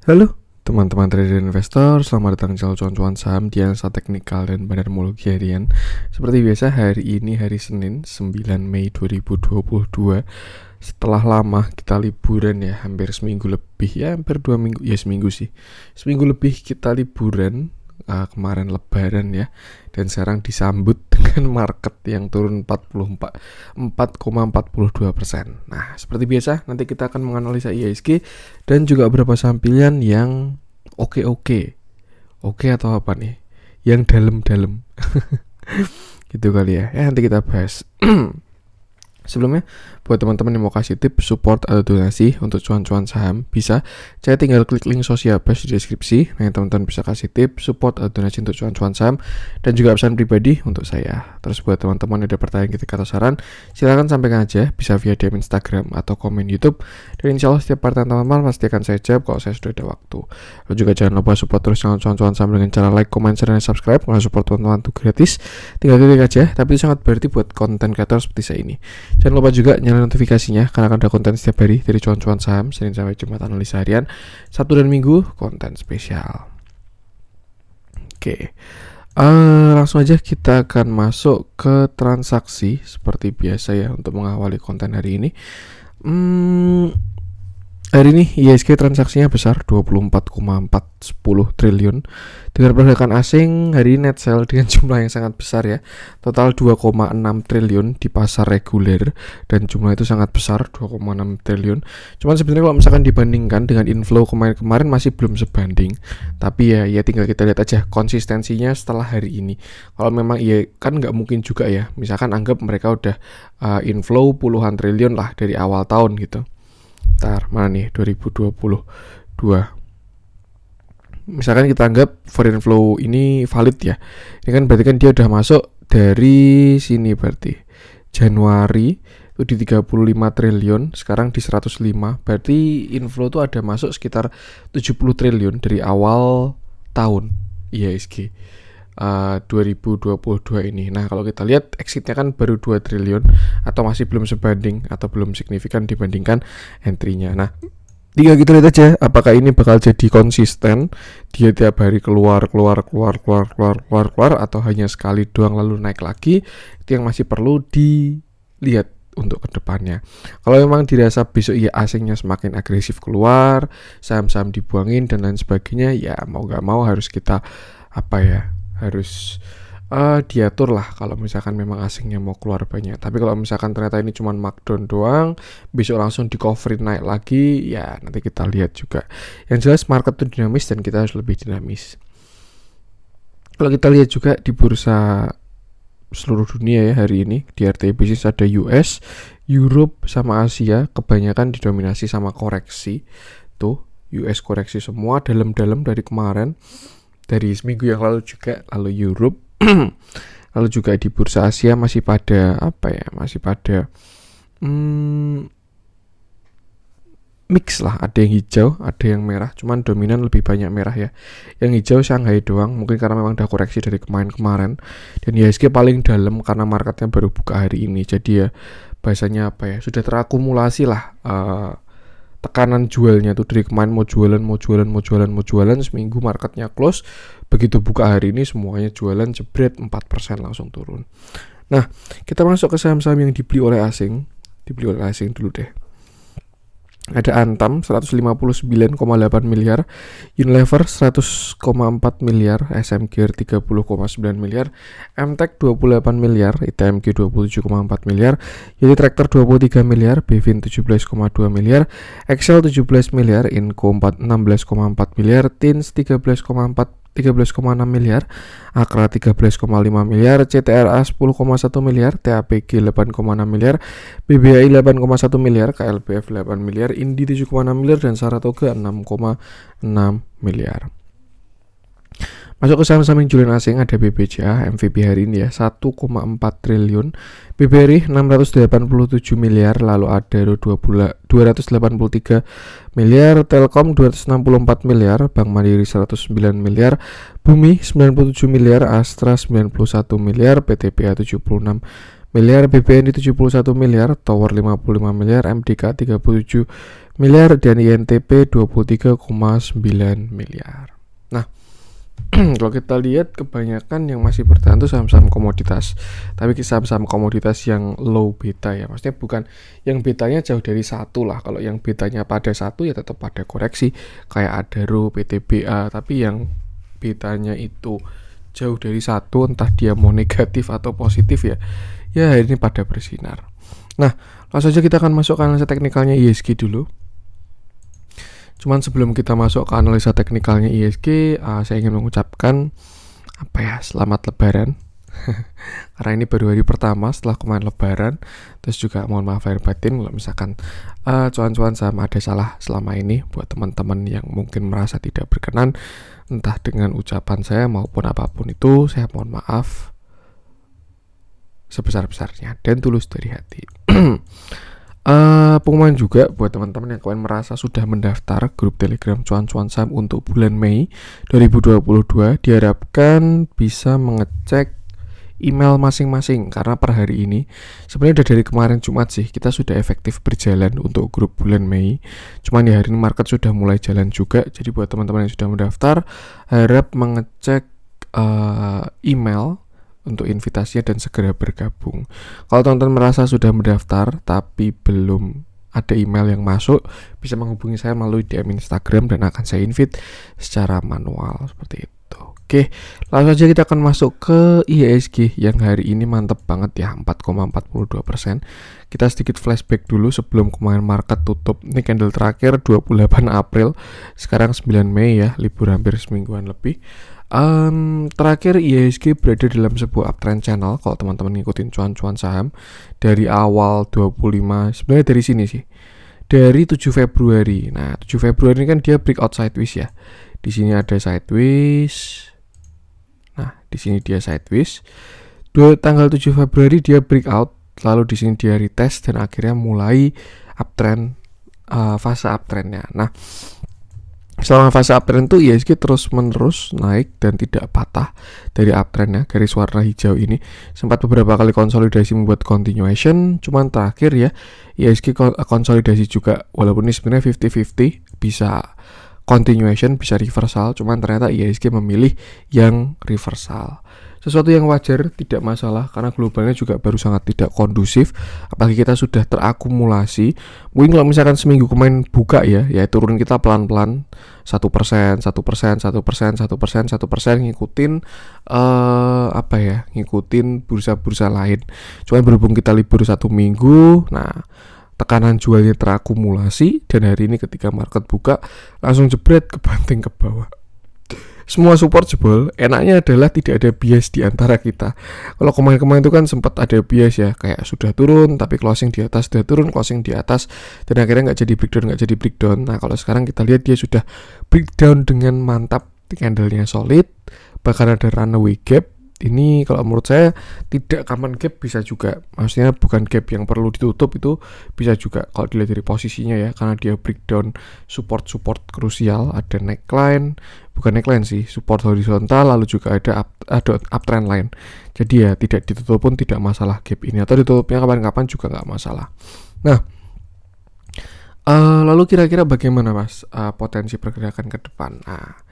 Halo teman-teman trader investor, selamat datang di channel cuan-cuan saham di analisa teknikal dan bandarmologi harian. Seperti biasa, hari ini hari Senin 9 Mei 2022. Setelah lama kita liburan ya, hampir seminggu lebih ya, hampir 2 minggu ya, seminggu sih. Seminggu lebih kita liburan, kemarin lebaran ya. Dan sekarang disambut dengan market yang turun 4,42%. Nah, seperti biasa nanti kita akan menganalisa IHSG dan juga beberapa saham pilihan yang oke atau apa nih? Yang dalam-dalam. Gitu kali ya. Nanti kita bahas. Sebelumnya, buat teman-teman yang mau kasih tips, support, atau donasi untuk cuan-cuan saham, bisa. Saya tinggal klik link sosial base di deskripsi. Nah, teman-teman bisa kasih tips, support, atau donasi untuk cuan-cuan saham, dan juga pesan pribadi untuk saya. Terus buat teman-teman yang ada pertanyaan, kritik, atau saran, silakan sampaikan aja, bisa via DM Instagram atau komen YouTube. Dan insya Allah setiap pertanyaan teman-teman pasti akan saya jawab kalau saya sudah ada waktu. Lalu juga jangan lupa support terus channel cuan-cuan saham dengan cara like, comment, share, dan subscribe. Kalau support teman-teman itu gratis, tinggal klik aja, tapi itu sangat berarti buat konten kreator seperti saya ini. Jangan lupa juga nyalain notifikasinya karena akan ada konten setiap hari dari cuan-cuan saham, Senin sampai Jumat analisa harian, Sabtu dan Minggu konten spesial. Oke, langsung aja kita akan masuk ke transaksi seperti biasa ya untuk mengawali konten hari ini. Hari ini IHSG transaksinya besar 24,410 triliun. Dengan pergerakan asing hari ini net sell dengan jumlah yang sangat besar ya. Total 2,6 triliun di pasar reguler dan jumlah itu sangat besar 2,6 triliun. Cuman sebenarnya kalau misalkan dibandingkan dengan inflow kemarin masih belum sebanding. Tapi ya tinggal kita lihat aja konsistensinya setelah hari ini. Kalau memang ya kan nggak mungkin juga ya. Misalkan anggap mereka udah inflow puluhan triliun lah dari awal tahun gitu. Mana nih 2022. Misalkan kita anggap foreign flow ini valid ya. Ini kan berarti kan dia udah masuk dari sini berarti Januari itu di 35 triliun, sekarang di 105. Berarti inflow itu ada masuk sekitar 70 triliun dari awal tahun IHSG 2022 ini. Nah, kalau kita lihat exitnya kan baru 2 triliun atau masih belum sebanding atau belum signifikan dibandingkan entry-nya. Nah, tinggal kita lihat aja apakah ini bakal jadi konsisten, dia tiap hari keluar atau hanya sekali doang lalu naik lagi. Itu yang masih perlu dilihat untuk kedepannya. Kalau memang dirasa besok ya asingnya semakin agresif keluar, saham-saham dibuangin dan lain sebagainya, ya mau gak mau harus kita harus diatur lah kalau misalkan memang asingnya mau keluar banyak. Tapi kalau misalkan ternyata ini cuma markdown doang, besok langsung di coverin naik lagi, ya nanti kita lihat juga. Yang jelas market itu dinamis dan kita harus lebih dinamis. Kalau kita lihat juga di bursa seluruh dunia ya hari ini, di RTI Business ada US, Europe sama Asia, kebanyakan didominasi sama koreksi. Tuh, US koreksi semua dalam-dalam dari kemarin. Dari seminggu yang lalu juga, lalu Europe, lalu juga di bursa Asia masih pada mix lah, ada yang hijau, ada yang merah, cuman dominan lebih banyak merah ya. Yang hijau Shanghai doang, mungkin karena memang udah koreksi dari kemarin. Dan IHSG paling dalam karena marketnya baru buka hari ini, jadi ya bahasanya sudah terakumulasi lah tekanan jualnya tuh dari kemarin mau jualan seminggu marketnya close, begitu buka hari ini semuanya jualan jebret 4% langsung turun. Nah, kita masuk ke saham-saham yang dibeli oleh asing dulu deh. Ada Antam 159,8 miliar, Unilever 100,4 miliar, SMG 30,9 miliar, MTEK 28 miliar, ITMG 27,4 miliar, Yeti Tractor 23 miliar, Bevin 17,2 miliar, Excel 17 miliar, Inco 16,4 miliar, Tins 13,6 miliar, Akra 13,5 miliar, CTRA 10,1 miliar, TAPG 8,6 miliar, BBI 8,1 miliar, KLBF 8 miliar, Indi 7,6 miliar, dan Saratoga 6,6 miliar. Masuk ke saham-saham yang jualan asing, ada BBCA, MVP hari ini ya 1,4 triliun, BBRI 687 miliar, lalu ada 283 miliar, Telkom 264 miliar, Bank Mandiri 109 miliar, Bumi 97 miliar, Astra 91 miliar, PTPA 76 miliar, BBNI 71 miliar, Tower 55 miliar, MDK 37 miliar dan INTP 23,9 miliar. Nah, kalau kita lihat kebanyakan yang masih bertahan itu saham-saham komoditas. Tapi saham-saham komoditas yang low beta ya. Maksudnya bukan yang betanya jauh dari 1 lah. Kalau yang betanya pada 1 ya tetap pada koreksi. Kayak Adaro, PTBA. Tapi yang betanya itu jauh dari 1, entah dia mau negatif atau positif ya. Ya ini pada bersinar. Nah, langsung saja kita akan masuk ke analisa teknikalnya IHSG dulu. Cuman sebelum kita masuk ke analisa teknikalnya IHSG, saya ingin mengucapkan selamat Lebaran. Karena ini baru hari pertama setelah kemarin Lebaran. Terus juga mohon maaf lahir batin kalau misalkan cuan-cuan saham ada salah selama ini. Buat teman-teman yang mungkin merasa tidak berkenan entah dengan ucapan saya maupun apapun itu, saya mohon maaf sebesar-besarnya dan tulus dari hati. Pengumuman juga buat teman-teman yang kalian merasa sudah mendaftar grup Telegram cuan-cuan saham untuk bulan Mei 2022, diharapkan bisa mengecek email masing-masing karena per hari ini sebenarnya udah dari kemarin Jumat sih kita sudah efektif berjalan untuk grup bulan Mei. Cuman ya hari ini market sudah mulai jalan juga. Jadi buat teman-teman yang sudah mendaftar, harap mengecek email untuk invitasinya dan segera bergabung. Kalau teman-teman merasa sudah mendaftar tapi belum ada email yang masuk, bisa menghubungi saya melalui DM Instagram dan akan saya invite secara manual seperti itu. Oke, langsung saja kita akan masuk ke IHSG yang hari ini mantep banget ya, 4,42%. Kita sedikit flashback dulu sebelum kemarin market tutup. Ini candle terakhir 28 April, sekarang 9 Mei ya, libur hampir semingguan lebih. Terakhir IHSG berada dalam sebuah uptrend channel. Kalau teman-teman ngikutin cuan-cuan saham dari awal 25, sebenarnya dari sini sih, dari 7 Februari. Nah 7 Februari ini kan dia breakout sideways ya. Di sini ada sideways. Nah di sini dia sideways. Tanggal 7 Februari dia breakout. Lalu di sini dia retest dan akhirnya mulai uptrend, fase uptrendnya. Nah selama fase uptrend itu IHSG terus menerus naik dan tidak patah dari uptrendnya. Garis warna hijau ini sempat beberapa kali konsolidasi membuat continuation, cuman terakhir ya IHSG konsolidasi juga, walaupun ini sebenarnya 50-50, bisa continuation bisa reversal, cuman ternyata IHSG memilih yang reversal. Sesuatu yang wajar, tidak masalah, karena globalnya juga baru sangat tidak kondusif. Apalagi kita sudah terakumulasi. Mungkin kalau misalkan seminggu kemarin buka ya turun kita pelan-pelan 1%, 1%, 1%, 1%, 1%, 1% ngikutin ngikutin bursa-bursa lain. Cuman berhubung kita libur 1 minggu, nah tekanan jualnya terakumulasi dan hari ini ketika market buka langsung jebret kebanting ke bawah. Semua support jebol. Enaknya adalah tidak ada bias di antara kita. Kalau kemarin-kemarin itu kan sempat ada bias ya, kayak sudah turun tapi closing di atas, sudah turun closing di atas, dan akhirnya nggak jadi breakdown. Nah kalau sekarang kita lihat dia sudah breakdown dengan mantap, candlenya solid, bahkan ada runaway gap. Ini kalau menurut saya tidak common gap, bisa juga, maksudnya bukan gap yang perlu ditutup, itu bisa juga kalau dilihat dari posisinya ya, karena dia breakdown support krusial, ada neckline, bukan neckline sih, support horizontal, lalu juga ada uptrend line. Jadi ya tidak ditutup pun tidak masalah gap ini, atau ditutupnya kapan-kapan juga nggak masalah. Nah lalu kira-kira bagaimana mas potensi pergerakan ke depan? Nah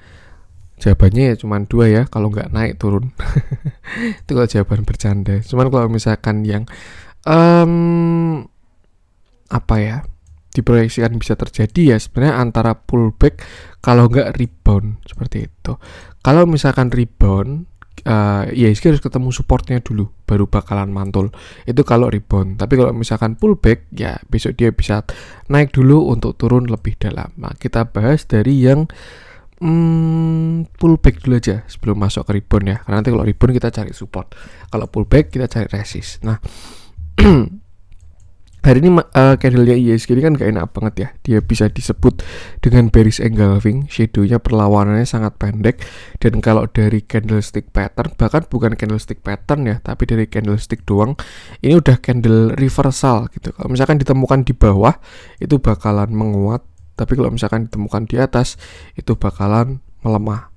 jawabannya ya cuma 2 ya, kalau nggak naik turun. Itu kalau jawaban bercanda. Cuman kalau misalkan yang diproyeksikan bisa terjadi ya sebenarnya antara pullback kalau nggak rebound seperti itu. Kalau misalkan rebound, IHSG harus ketemu supportnya dulu baru bakalan mantul. Itu kalau rebound. Tapi kalau misalkan pullback ya besok dia bisa naik dulu untuk turun lebih dalam. Nah, kita bahas dari yang pullback dulu aja sebelum masuk ke rebound ya, karena nanti kalau rebound kita cari support, kalau pullback kita cari resist. Nah hari ini candlenya IHSG ini kan gak enak banget ya, dia bisa disebut dengan bearish engulfing, shadownya perlawanannya sangat pendek, dan kalau dari candlestick pattern, bahkan bukan candlestick pattern ya, tapi dari candlestick doang, ini udah candle reversal gitu. Kalau misalkan ditemukan di bawah itu bakalan menguat, tapi kalau misalkan ditemukan di atas itu bakalan melemah.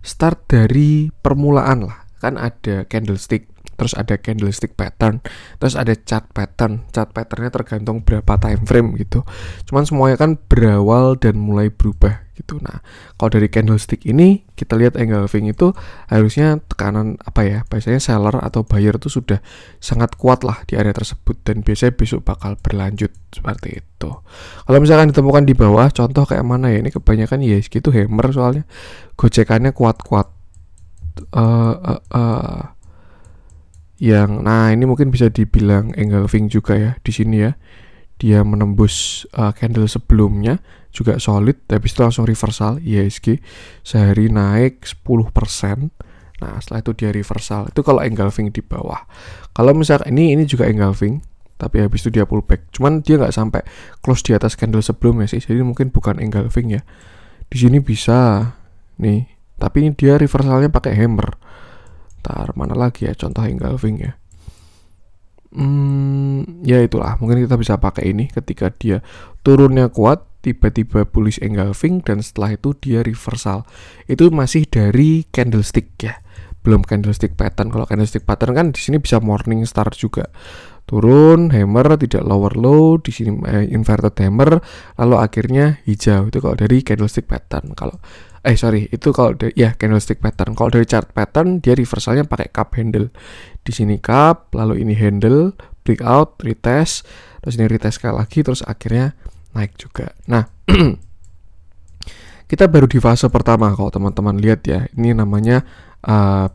Start dari permulaan lah, kan ada candlestick terus ada candlestick pattern, terus ada chart pattern. Chart patternnya tergantung berapa time frame gitu. Cuman semuanya kan berawal dan mulai berubah gitu. Nah, kalau dari candlestick ini kita lihat engulfing itu harusnya tekanan apa ya? Biasanya seller atau buyer itu sudah sangat kuat lah di area tersebut dan biasanya besok bakal berlanjut seperti itu. Kalau misalkan ditemukan di bawah, contoh kayak mana ya? Ini kebanyakan IHSG itu hammer soalnya gocekannya kuat-kuat. Nah ini mungkin bisa dibilang engulfing juga ya di sini ya. Dia menembus candle sebelumnya juga solid, habis itu langsung reversal. IHSG sehari naik 10%. Nah setelah itu dia reversal. Itu kalau engulfing di bawah. Kalau misalkan ini juga engulfing, tapi habis itu dia pullback. Cuman dia nggak sampai close di atas candle sebelumnya sih. Jadi mungkin bukan engulfing ya. Di sini bisa nih, tapi ini dia reversalnya pakai hammer. Ntar mana lagi ya contoh engulfing ya. Ya itulah, mungkin kita bisa pakai ini ketika dia turunnya kuat, tiba-tiba bullish engulfing, dan setelah itu dia reversal. Itu masih dari candlestick ya, belum candlestick pattern. Kalau candlestick pattern kan di sini bisa morning star juga, turun hammer tidak lower low, di sini inverted hammer, lalu akhirnya hijau. Itu kalau dari candlestick pattern. Itu kalau dari candlestick pattern. Kalau dari chart pattern dia reversalnya pakai cup handle. Di sini cup, lalu ini handle, breakout, retest, terus ini retest sekali lagi, terus akhirnya naik juga. Nah, kita baru di fase pertama kalau teman-teman lihat ya. Ini namanya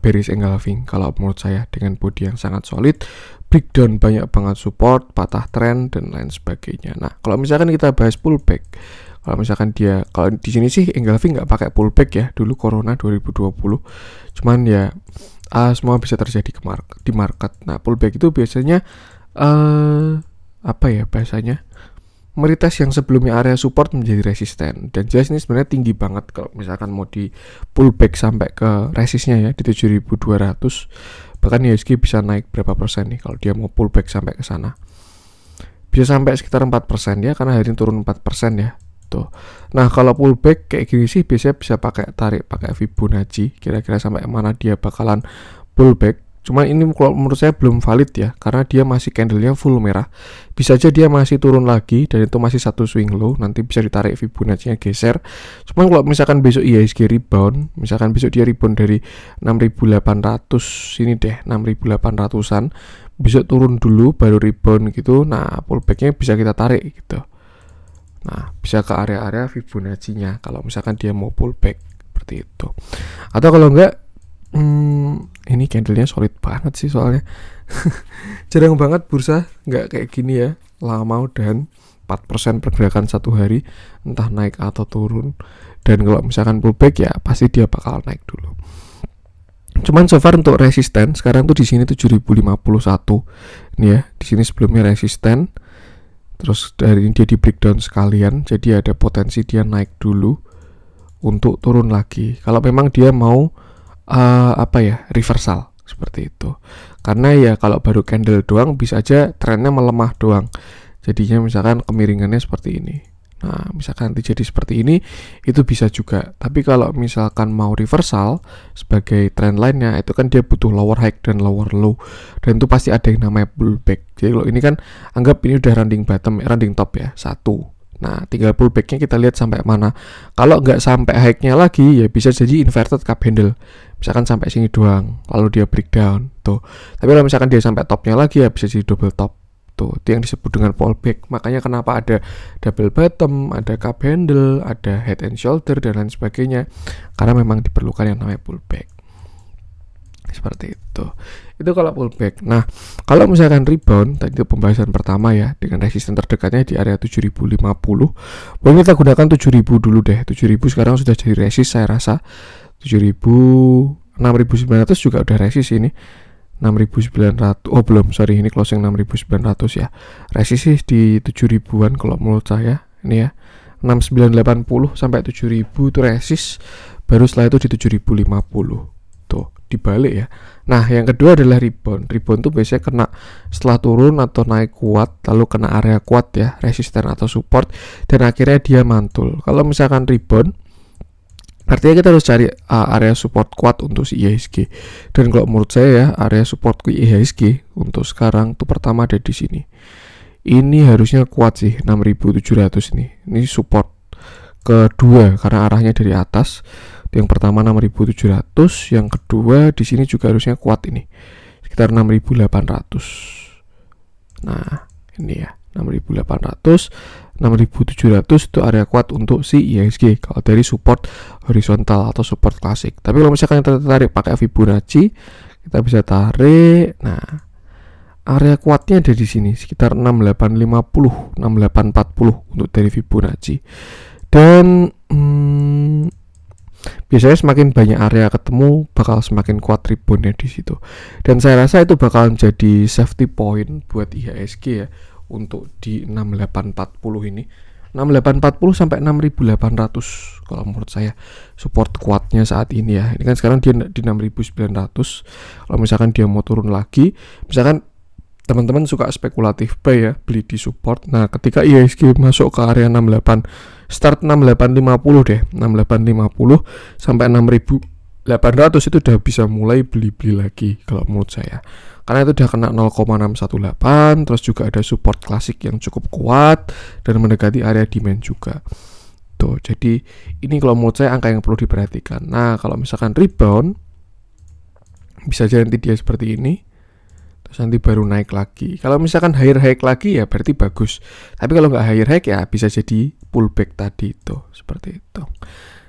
bearish engulfing kalau menurut saya, dengan body yang sangat solid, breakdown banyak banget support, patah trend dan lain sebagainya. Nah, kalau misalkan kita bahas pullback, kalau misalkan kalau di sini sih engulfing nggak pakai pullback ya, dulu Corona 2020. Cuman ya semua bisa terjadi di market. Nah, pullback itu biasanya bahasanya meretest yang sebelumnya area support menjadi resisten, dan jelas ini sebenarnya tinggi banget kalau misalkan mau di pullback sampai ke resistnya ya di 7.200. Bahkan IHSG bisa naik berapa persen nih kalau dia mau pullback sampai ke sana. Bisa sampai sekitar 4% ya, karena hari ini turun 4% ya. Tuh. Nah, kalau pullback kayak gini sih biasanya bisa pakai Fibonacci, kira-kira sampai mana dia bakalan pullback. Cuman ini kalau menurut saya belum valid ya, karena dia masih candlenya full merah. Bisa aja dia masih turun lagi dan itu masih satu swing low, nanti bisa ditarik Fibonacci-nya geser. Cuman kalau misalkan besok IHSG rebound, misalkan besok dia rebound dari 6.800 ini deh, 6.800-an, besok turun dulu baru rebound gitu. Nah, pullback-nya bisa kita tarik gitu. Nah, bisa ke area-area Fibonacci-nya kalau misalkan dia mau pullback seperti itu. Atau kalau enggak, ini candlenya solid banget sih soalnya. Jarang banget bursa enggak kayak gini ya, lama dan 4% pergerakan satu hari, entah naik atau turun. Dan kalau misalkan pullback ya pasti dia bakal naik dulu. Cuman so far untuk resisten sekarang tuh di sini 7.051. Ini ya, di sini sebelumnya resisten. Terus dari ini dia di breakdown sekalian, jadi ada potensi dia naik dulu untuk turun lagi. Kalau memang dia mau reversal seperti itu. Karena ya kalau baru candle doang bisa aja trennya melemah doang. Jadinya misalkan kemiringannya seperti ini. Nah, misalkan nanti jadi seperti ini, itu bisa juga. Tapi kalau misalkan mau reversal sebagai trend line-nya, itu kan dia butuh lower high dan lower low. Dan itu pasti ada yang namanya pullback. Jadi kalau ini kan anggap ini udah running top ya, 1. Nah, tinggal pullback-nya kita lihat sampai mana. Kalau nggak sampai high-nya lagi, ya bisa jadi inverted cup handle. Misalkan sampai sini doang, lalu dia breakdown. Tuh. Tapi kalau misalkan dia sampai topnya lagi, ya bisa jadi double top. Tuh, itu yang disebut dengan pullback. Makanya kenapa ada double bottom, ada cup handle, ada head and shoulder dan lain sebagainya. Karena memang diperlukan yang namanya pullback. Seperti itu. Itu kalau pullback. Nah, kalau misalkan rebound, tadi itu pembahasan pertama ya, dengan resisten terdekatnya di area 7.050. Boleh kita gunakan 7.000 dulu deh. 7.000 sekarang sudah jadi resist saya rasa. 6.900 juga udah resist ini. 6.900, ini closing 6.900 ya. Resist sih di 7.000-an kalau menurut saya. Ini ya, 6.980 sampai 7.000 itu resist, baru setelah itu di 7.050. Tuh, dibalik ya. Nah, yang kedua adalah rebound. Rebound tuh biasanya kena setelah turun atau naik kuat, lalu kena area kuat ya, resisten atau support, dan akhirnya dia mantul. Kalau misalkan rebound Artinya kita harus cari area support kuat untuk si IHSG. Dan kalau menurut saya ya, area support IHSG untuk sekarang tuh pertama ada di sini. Ini harusnya kuat sih, 6.700 ini. Ini support kedua karena arahnya dari atas. Yang pertama 6.700, yang kedua di sini juga harusnya kuat ini. Sekitar 6.800. Nah, ini ya, 6.800, 6.700 itu area kuat untuk si IHSG kalau dari support horizontal atau support klasik. Tapi kalau misalkan kita tarik pakai Fibonacci, kita bisa tarik. Nah, area kuatnya ada di sini sekitar 6850, 6840 untuk dari Fibonacci. Dan biasanya semakin banyak area ketemu bakal semakin kuat reboundnya di situ. Dan saya rasa itu bakalan jadi safety point buat IHSG ya untuk di 6840 ini. 6840 sampai 6800 kalau menurut saya support kuatnya saat ini ya. Ini kan sekarang dia di 6900. Kalau misalkan dia mau turun lagi, misalkan teman-teman suka spekulatif buy ya, beli di support. Nah, ketika IHSG masuk ke area 68, start 6850 deh, 6850 sampai 6800 itu udah bisa mulai beli-beli lagi kalau menurut saya. Karena itu udah kena 0,618, terus juga ada support klasik yang cukup kuat dan mendekati area demand juga. Tuh, jadi ini kalau menurut saya angka yang perlu diperhatikan. Nah, kalau misalkan rebound bisa jadi nanti dia seperti ini. Terus nanti baru naik lagi. Kalau misalkan higher high lagi ya berarti bagus. Tapi kalau nggak higher high ya bisa jadi pullback tadi itu. Seperti itu.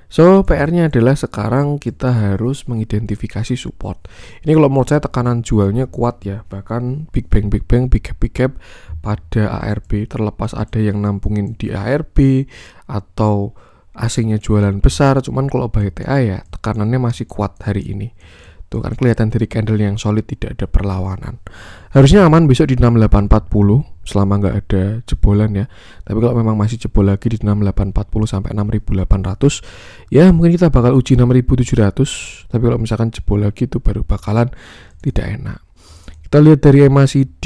So, PR-nya adalah sekarang kita harus mengidentifikasi support. Ini kalau menurut saya tekanan jualnya kuat ya. Bahkan big bang, big gap pada ARB. Terlepas ada yang nampungin di ARB atau asingnya jualan besar. Cuman kalau BTA ya tekanannya masih kuat hari ini. Tuh kan kelihatan dari candle yang solid, tidak ada perlawanan. Harusnya aman besok di 6840 selama nggak ada jebolan ya. Tapi kalau memang masih jebol lagi di 6840 sampai 6800, ya mungkin kita bakal uji 6700. Tapi kalau misalkan jebol lagi itu baru bakalan tidak enak. Kita lihat dari MACD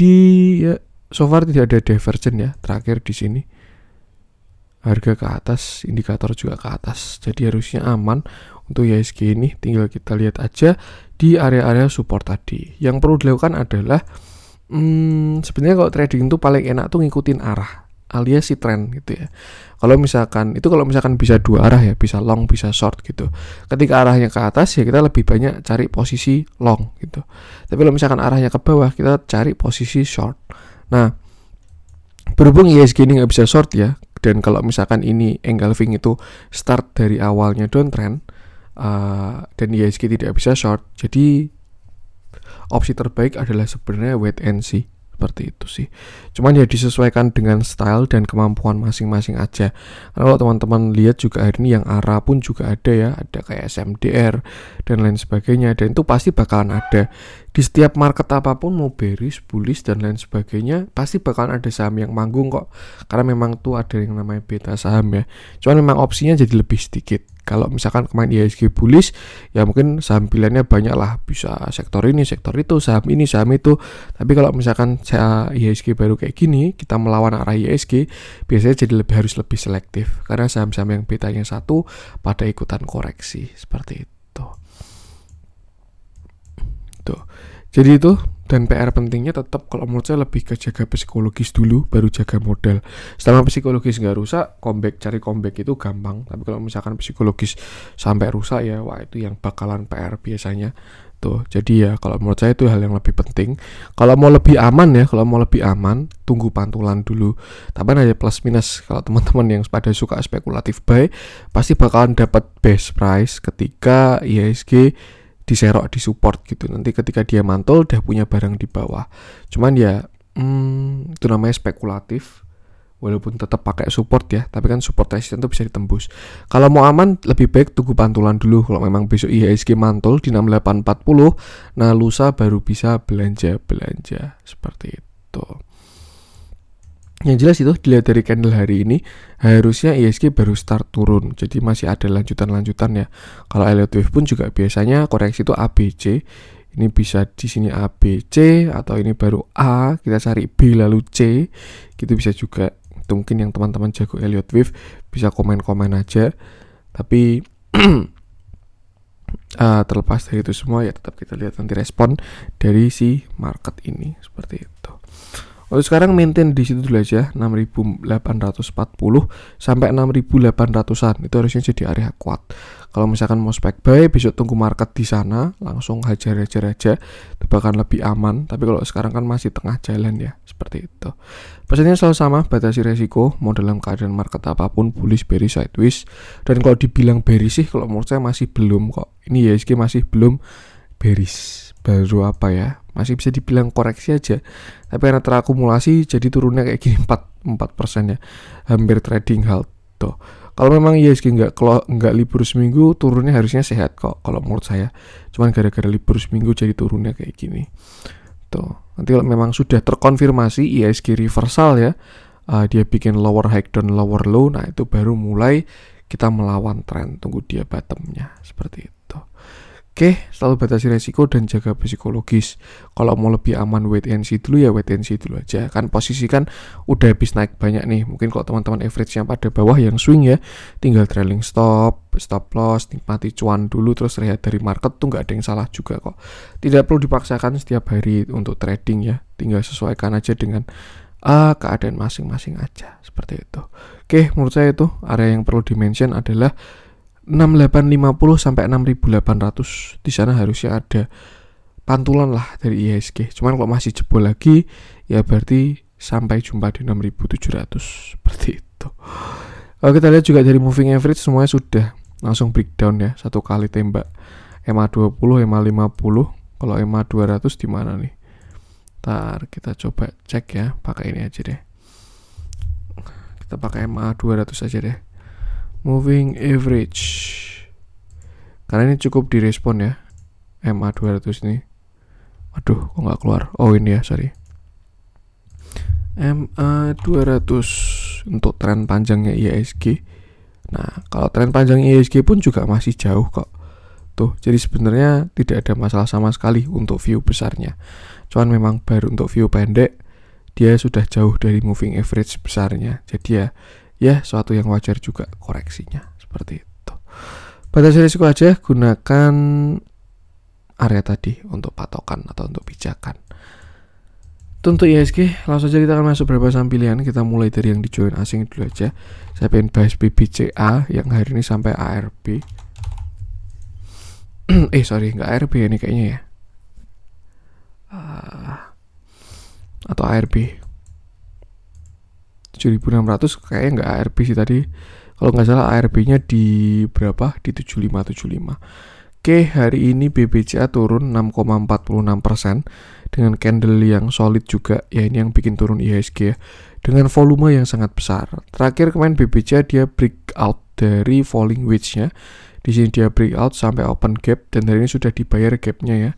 ya, so far tidak ada divergence ya. Terakhir di sini harga ke atas, indikator juga ke atas. Jadi harusnya aman untuk IHSG ini. Tinggal kita lihat aja di area-area support tadi. Yang perlu dilakukan adalah sebenarnya kalau trading itu paling enak tuh ngikutin arah alias si tren gitu ya. Kalau misalkan bisa dua arah ya, bisa long bisa short gitu. Ketika arahnya ke atas ya kita lebih banyak cari posisi long gitu. Tapi kalau misalkan arahnya ke bawah kita cari posisi short. Nah, berhubung IHSG ini nggak bisa short ya, dan kalau misalkan ini engulfing itu start dari awalnya downtrend, dan IHSG tidak bisa short, jadi opsi terbaik adalah sebenarnya wait and see. Seperti itu sih. Cuman ya disesuaikan dengan style dan kemampuan masing-masing aja. Karena kalau teman-teman lihat juga hari ini yang ARA pun juga ada ya, ada kayak SMDR dan lain sebagainya, dan itu pasti bakalan ada. Di setiap market apapun mau bearish, bullish dan lain sebagainya, pasti bakalan ada saham yang manggung kok. Karena memang tuh ada yang namanya beta saham ya. Cuman memang opsinya jadi lebih sedikit. Kalau misalkan kemarin IHSG bullish, ya mungkin saham pilihannya banyak lah, bisa sektor ini, sektor itu, saham ini, saham itu. Tapi kalau misalkan saya IHSG baru kayak gini, kita melawan arah IHSG, biasanya jadi harus lebih selektif. Karena saham-saham yang betanya satu pada ikutan koreksi, seperti itu. Tuh. Jadi itu, dan PR pentingnya tetap kalau menurut saya lebih ke jaga psikologis dulu baru jaga modal. Selama psikologis nggak rusak, cari comeback itu gampang. Tapi kalau misalkan psikologis sampai rusak ya, wah itu yang bakalan PR biasanya. Tuh, jadi ya kalau menurut saya itu hal yang lebih penting. Kalau mau lebih aman, tunggu pantulan dulu. Tapi ada plus minus. Kalau teman-teman yang pada suka spekulatif buy, pasti bakalan dapat best price ketika IHSG diserok di support gitu. Nanti ketika dia mantul udah punya barang di bawah. Cuman ya itu namanya spekulatif. Walaupun tetap pakai support ya, tapi kan support resistance itu bisa ditembus. Kalau mau aman lebih baik tunggu pantulan dulu. Kalau memang besok IHSG mantul di 6840, nah lusa baru bisa belanja seperti itu. Yang jelas itu dilihat dari candle hari ini harusnya IHSG baru start turun, jadi masih ada lanjutan ya. Kalau Elliott Wave pun juga biasanya koreksi itu ABC. Ini bisa di sini ABC atau ini baru A, kita cari B lalu C, gitu bisa juga. Itu mungkin yang teman-teman jago Elliott Wave bisa komen-komen aja. Tapi terlepas dari itu semua ya tetap kita lihat nanti respon dari si market ini seperti itu. Untuk sekarang maintain di situ dulu aja 6.840 sampai 6.800-an itu harusnya jadi area kuat. Kalau misalkan mau spek buy besok tunggu market di sana langsung hajar-hajar aja itu bahkan lebih aman. Tapi kalau sekarang kan masih tengah jalan ya seperti itu. Pesannya selalu sama, batasi resiko mau dalam keadaan market apapun, bullish, bearish, sideways. Dan kalau dibilang bearish sih kalau menurut saya masih belum kok. Ini IHSG masih belum bearish. Baru apa ya, masih bisa dibilang koreksi aja, tapi karena terakumulasi jadi turunnya kayak gini 4% ya, hampir trading halt tuh. Kalau memang IHSG nggak libur seminggu, turunnya harusnya sehat kok kalau menurut saya, cuman gara-gara libur seminggu jadi turunnya kayak gini tuh. Nanti kalau memang sudah terkonfirmasi IHSG reversal ya, dia bikin lower high dan lower low, nah itu baru mulai kita melawan tren, tunggu dia bottomnya seperti itu. Oke, selalu batasi resiko dan jaga psikologis. Kalau mau lebih aman wait and see dulu ya wait and see dulu aja. Kan posisi kan udah habis naik banyak nih. Mungkin kalau teman-teman average yang pada bawah yang swing ya, tinggal trailing stop loss, nikmati cuan dulu terus rehat dari market tuh nggak ada yang salah juga kok. Tidak perlu dipaksakan setiap hari untuk trading ya. Tinggal sesuaikan aja dengan keadaan masing-masing aja seperti itu. Oke, menurut saya itu area yang perlu dimention adalah 6850 sampai 6800. Di sana harusnya ada pantulan lah dari IHSG. Cuman kalau masih jebol lagi ya berarti sampai jumpa di 6700 seperti itu. Kalau kita lihat juga dari moving average semuanya sudah langsung breakdown ya, satu kali tembak. MA20, MA50. Kalau MA200 di mana nih? Ntar kita coba cek ya, pakai ini aja deh. Kita pakai MA200 aja deh. Moving average, karena ini cukup direspon ya MA200 ini. Waduh, kok nggak keluar? Oh ini ya, sorry. MA200 untuk tren panjangnya IHSG. Nah, kalau tren panjang IHSG pun juga masih jauh kok. Tuh, jadi sebenarnya tidak ada masalah sama sekali untuk view besarnya. Cuman memang baru untuk view pendek dia sudah jauh dari moving average besarnya. Jadi ya suatu yang wajar juga koreksinya seperti itu. Batasi risiko aja, gunakan area tadi untuk patokan atau untuk pijakan. Untuk IHSG langsung aja kita akan masuk beberapa saham pilihan. Kita mulai dari yang di join asing dulu aja. Saya pengen bahas BBCA yang hari ini sampai ARB. Sorry, nggak ARB ya ini kayaknya ya, atau ARB 7.600 kayaknya nggak ARB sih tadi. Kalau nggak salah ARB-nya di berapa? Di 7575. Oke, hari ini BBCA turun 6,46% dengan candle yang solid juga. Ya ini yang bikin turun IHSG ya. Dengan volume yang sangat besar. Terakhir kemarin BBCA dia breakout dari falling wedge-nya. Di sini dia breakout sampai open gap dan hari ini sudah dibayar gap-nya ya.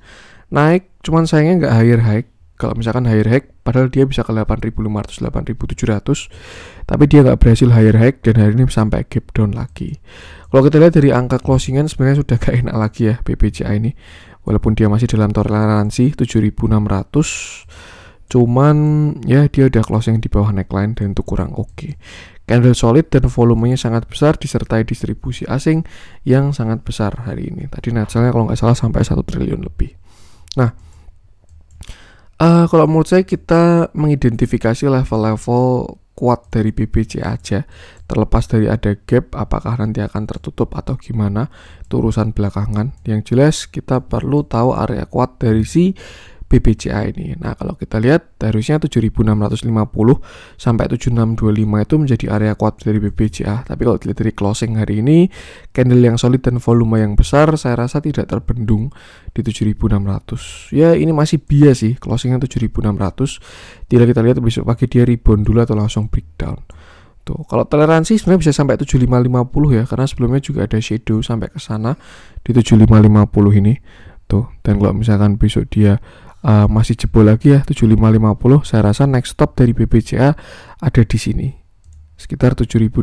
Naik, cuman sayangnya nggak higher high. Kalau misalkan higher high, padahal dia bisa ke 8.500, 8.700, tapi dia nggak berhasil higher high dan hari ini sampai gap down lagi. Kalau kita lihat dari angka closingan sebenarnya sudah gak enak lagi ya BBCA ini, walaupun dia masih dalam toleransi 7.600, cuman ya dia udah closing di bawah neckline dan itu kurang oke. Candle solid dan volumenya sangat besar disertai distribusi asing yang sangat besar hari ini. Tadi net sell-nya kalau nggak salah sampai 1 triliun lebih. Nah, kalau menurut saya kita mengidentifikasi level-level kuat dari BBCA aja. Terlepas dari ada gap, apakah nanti akan tertutup atau gimana, itu urusan belakangan. Yang jelas kita perlu tahu area kuat dari si BBCA ini. Nah, kalau kita lihat harusnya 7.650 sampai 7.625 itu menjadi area kuat dari BBCA. Tapi kalau dilihat dari closing hari ini, candle yang solid dan volume yang besar, saya rasa tidak terbendung di 7.600. Ya, ini masih bias sih, closingnya 7.600. Tidak kita lihat besok pagi dia rebound dulu atau langsung breakdown. Tuh, kalau toleransi sebenarnya bisa sampai 7550 ya, karena sebelumnya juga ada shadow sampai ke sana di 7550 ini. Tuh, dan kalau misalkan besok dia masih jebol lagi ya 7550, saya rasa next stop dari BBCA ada di sini sekitar 7.200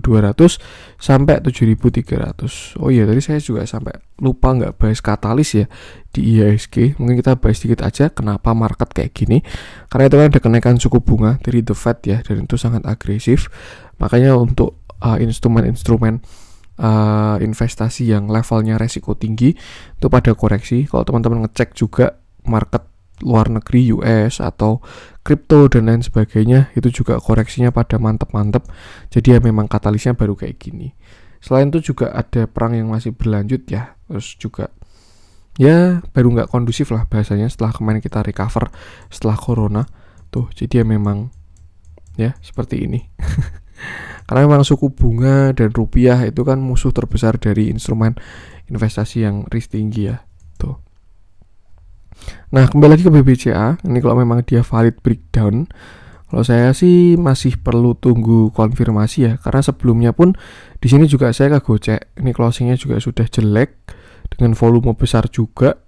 sampai 7.300. Oh iya, tadi saya juga sampai lupa nggak bahas katalis ya di IHSG. Mungkin kita bahas sedikit aja kenapa market kayak gini, karena itu kan ada kenaikan suku bunga dari The Fed ya, dan itu sangat agresif. Makanya untuk instrumen-instrumen investasi yang levelnya resiko tinggi itu pada koreksi. Kalau teman-teman ngecek juga market luar negeri US atau kripto dan lain sebagainya, itu juga koreksinya pada mantep-mantep. Jadi ya memang katalisnya baru kayak gini. Selain itu juga ada perang yang masih berlanjut ya, terus juga ya baru nggak kondusif lah bahasanya setelah kemarin kita recover setelah corona tuh. Jadi ya memang ya seperti ini. Karena memang suku bunga dan rupiah itu kan musuh terbesar dari instrumen investasi yang risk tinggi ya. Tuh. Nah, kembali lagi ke BBCA. Ini kalau memang dia valid breakdown, kalau saya sih masih perlu tunggu konfirmasi ya. Karena sebelumnya pun di sini juga saya kegocek. Ini closingnya juga sudah jelek dengan volume besar juga.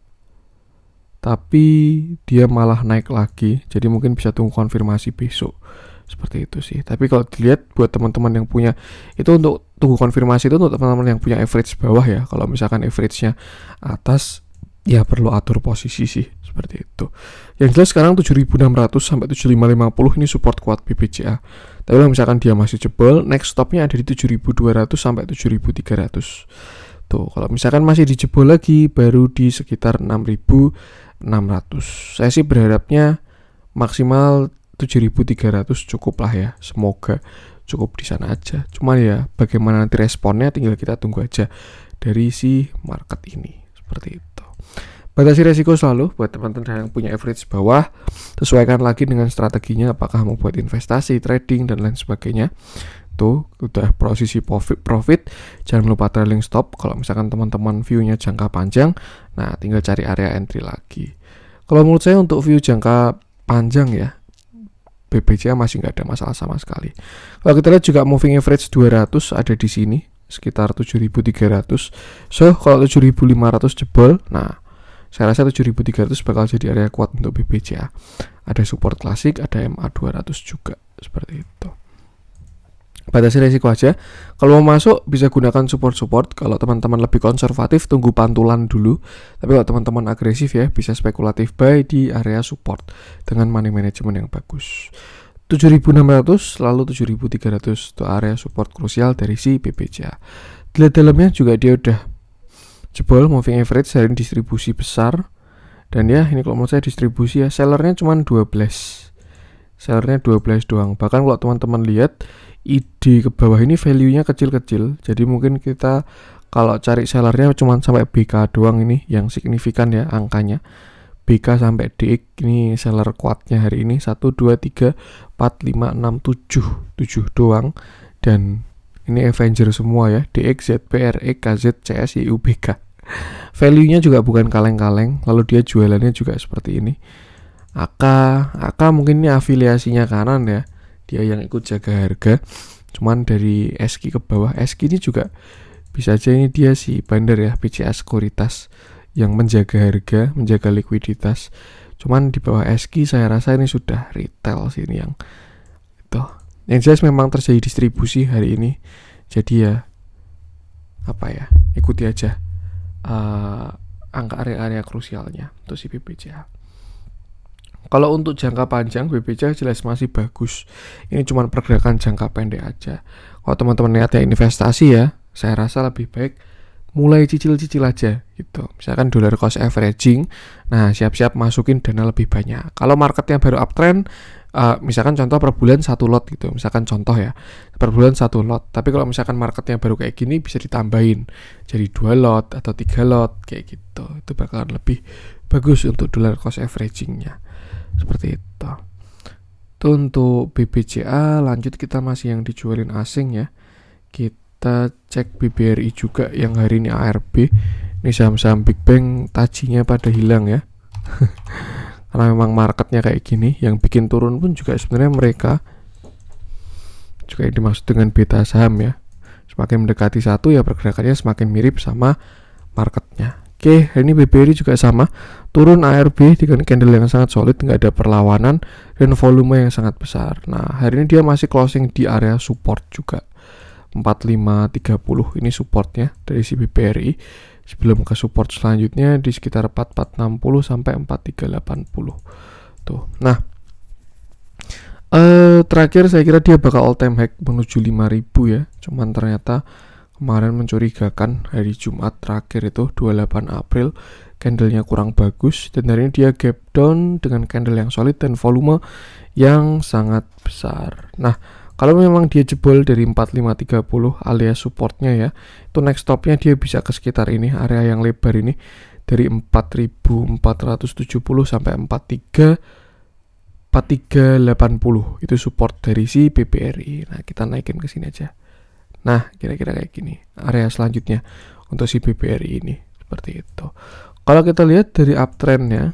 Tapi dia malah naik lagi. Jadi mungkin bisa tunggu konfirmasi besok. Seperti itu sih. Tapi kalau dilihat buat teman-teman yang punya, itu untuk tunggu konfirmasi itu untuk teman-teman yang punya average bawah ya. Kalau misalkan average-nya atas, ya perlu atur posisi sih. Seperti itu. Yang jelas sekarang 7.600 sampai 7.550 ini support kuat BBCA. Tapi kalau misalkan dia masih jebol, next stopnya ada di 7.200 sampai 7.300. Tuh, kalau misalkan masih dijebol lagi, baru di sekitar 6.600. Saya sih berharapnya maksimal 7.300 cukup lah ya, semoga cukup di sana aja. Cuma ya bagaimana nanti responnya tinggal kita tunggu aja dari si market ini. Seperti itu. Batasi resiko selalu buat teman-teman yang punya average bawah, sesuaikan lagi dengan strateginya, apakah mau buat investasi, trading dan lain sebagainya. Tuh udah posisi profit, jangan lupa trailing stop. Kalau misalkan teman-teman view-nya jangka panjang, nah tinggal cari area entry lagi. Kalau menurut saya untuk view jangka panjang ya, BBCA masih nggak ada masalah sama sekali. Kalau kita lihat juga moving average 200 ada di sini sekitar 7.300. So kalau 7.500 jebol, nah saya rasa 7.300 bakal jadi area kuat untuk BBCA. Ada support klasik, ada MA 200 juga seperti itu. Batasi resiko aja. Kalau mau masuk bisa gunakan support. Kalau teman-teman lebih konservatif tunggu pantulan dulu. Tapi kalau teman-teman agresif ya bisa spekulatif buy di area support dengan money management yang bagus. 7.600 lalu 7.300 itu area support krusial dari si BBCA. Dilihat dalamnya juga dia udah jebol moving average dari distribusi besar. Dan ya ini kalau menurut saya distribusi ya sellernya cuma 12. Sellernya 12 doang. Bahkan kalau teman-teman lihat ID ke bawah ini value-nya kecil-kecil. Jadi mungkin kita kalau cari sellernya cuma sampai BK doang ini yang signifikan ya angkanya. BK sampai DX ini seller kuatnya hari ini 1, 2, 3, 4, 5, 6, 7 doang. Dan ini Avenger semua ya, DX, ZP, RX, KZ, CS, YU, BK. Value-nya juga bukan kaleng-kaleng. Lalu dia jualannya juga seperti ini. AK mungkin ini afiliasinya kanan ya, dia yang ikut jaga harga. Cuman dari SQ ke bawah, SQ ini juga bisa aja ini dia si bandar ya, BCA Sekuritas yang menjaga harga, menjaga likuiditas. Cuman di bawah SQ saya rasa ini sudah retail sini yang itu. Yang jelas memang terjadi distribusi hari ini. Jadi ya apa ya, ikuti aja angka area-area krusialnya untuk si BBCA. Kalau untuk jangka panjang BBCA jelas masih bagus. Ini cuma pergerakan jangka pendek aja. Kalau teman-teman niatnya investasi ya, saya rasa lebih baik mulai cicil-cicil aja gitu. Misalkan dollar cost averaging, nah siap-siap masukin dana lebih banyak. Kalau marketnya baru uptrend, misalkan contoh per bulan 1 lot gitu. Misalkan contoh ya, per bulan 1 lot. Tapi kalau misalkan marketnya baru kayak gini bisa ditambahin jadi 2 lot atau 3 lot kayak gitu. Itu bakalan lebih bagus untuk dollar cost averagingnya. Seperti itu. Itu untuk BBCA. Lanjut kita masih yang dijualin asing ya. Kita cek BBRI juga yang hari ini ARB. Ini saham-saham Big Bang tajinya pada hilang ya. Karena memang marketnya kayak gini. Yang bikin turun pun juga sebenarnya mereka. Juga yang dimaksud dengan beta saham ya. Semakin mendekati 1 ya pergerakannya semakin mirip sama marketnya. Oke, hari ini BBRI juga sama. Turun ARB dengan candle yang sangat solid, nggak ada perlawanan dan volume yang sangat besar. Nah, hari ini dia masih closing di area support juga. 4530 ini supportnya dari si BBRI. Sebelum ke support selanjutnya di sekitar 4460 sampai 4380. Tuh. Nah, terakhir saya kira dia bakal all time high menuju 5000 ya. Cuman ternyata kemarin mencurigakan hari Jumat terakhir itu 28 April candlenya kurang bagus, dan hari ini dia gap down dengan candle yang solid dan volume yang sangat besar. Nah, kalau memang dia jebol dari 4530 alias supportnya ya, itu next stopnya dia bisa ke sekitar ini, area yang lebar ini dari 4470 sampai 4380 itu support dari si BBRI. Nah, kita naikin ke sini aja. Nah, kira-kira kayak gini area selanjutnya untuk si BBRI ini, seperti itu. Kalau kita lihat dari uptrendnya,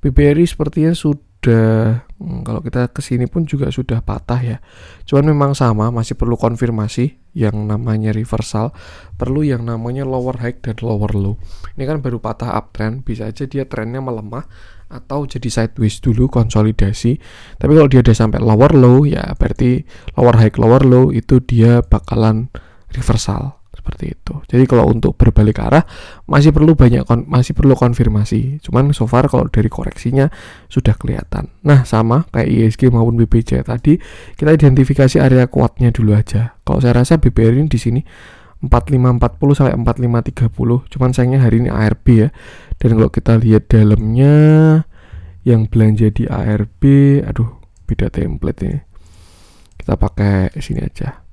BBRI sepertinya sudah kalau kita kesini pun juga sudah patah ya. Cuman memang sama, masih perlu konfirmasi yang namanya reversal, perlu yang namanya lower high dan lower low. Ini kan baru patah uptrend, bisa aja dia trennya melemah atau jadi sideways dulu konsolidasi. Tapi kalau dia udah sampai lower low ya berarti lower high lower low itu dia bakalan reversal seperti itu. Jadi kalau untuk berbalik arah masih perlu konfirmasi. Cuman so far kalau dari koreksinya sudah kelihatan. Nah, sama kayak IHSG maupun BBJ tadi, kita identifikasi area kuatnya dulu aja. Kalau saya rasa BBRI ini di sini 4540 sampai 4530. Cuman sayangnya hari ini ARB ya. Dan kalau kita lihat dalamnya yang belanja di ARB, aduh beda template ini. Kita pakai sini aja.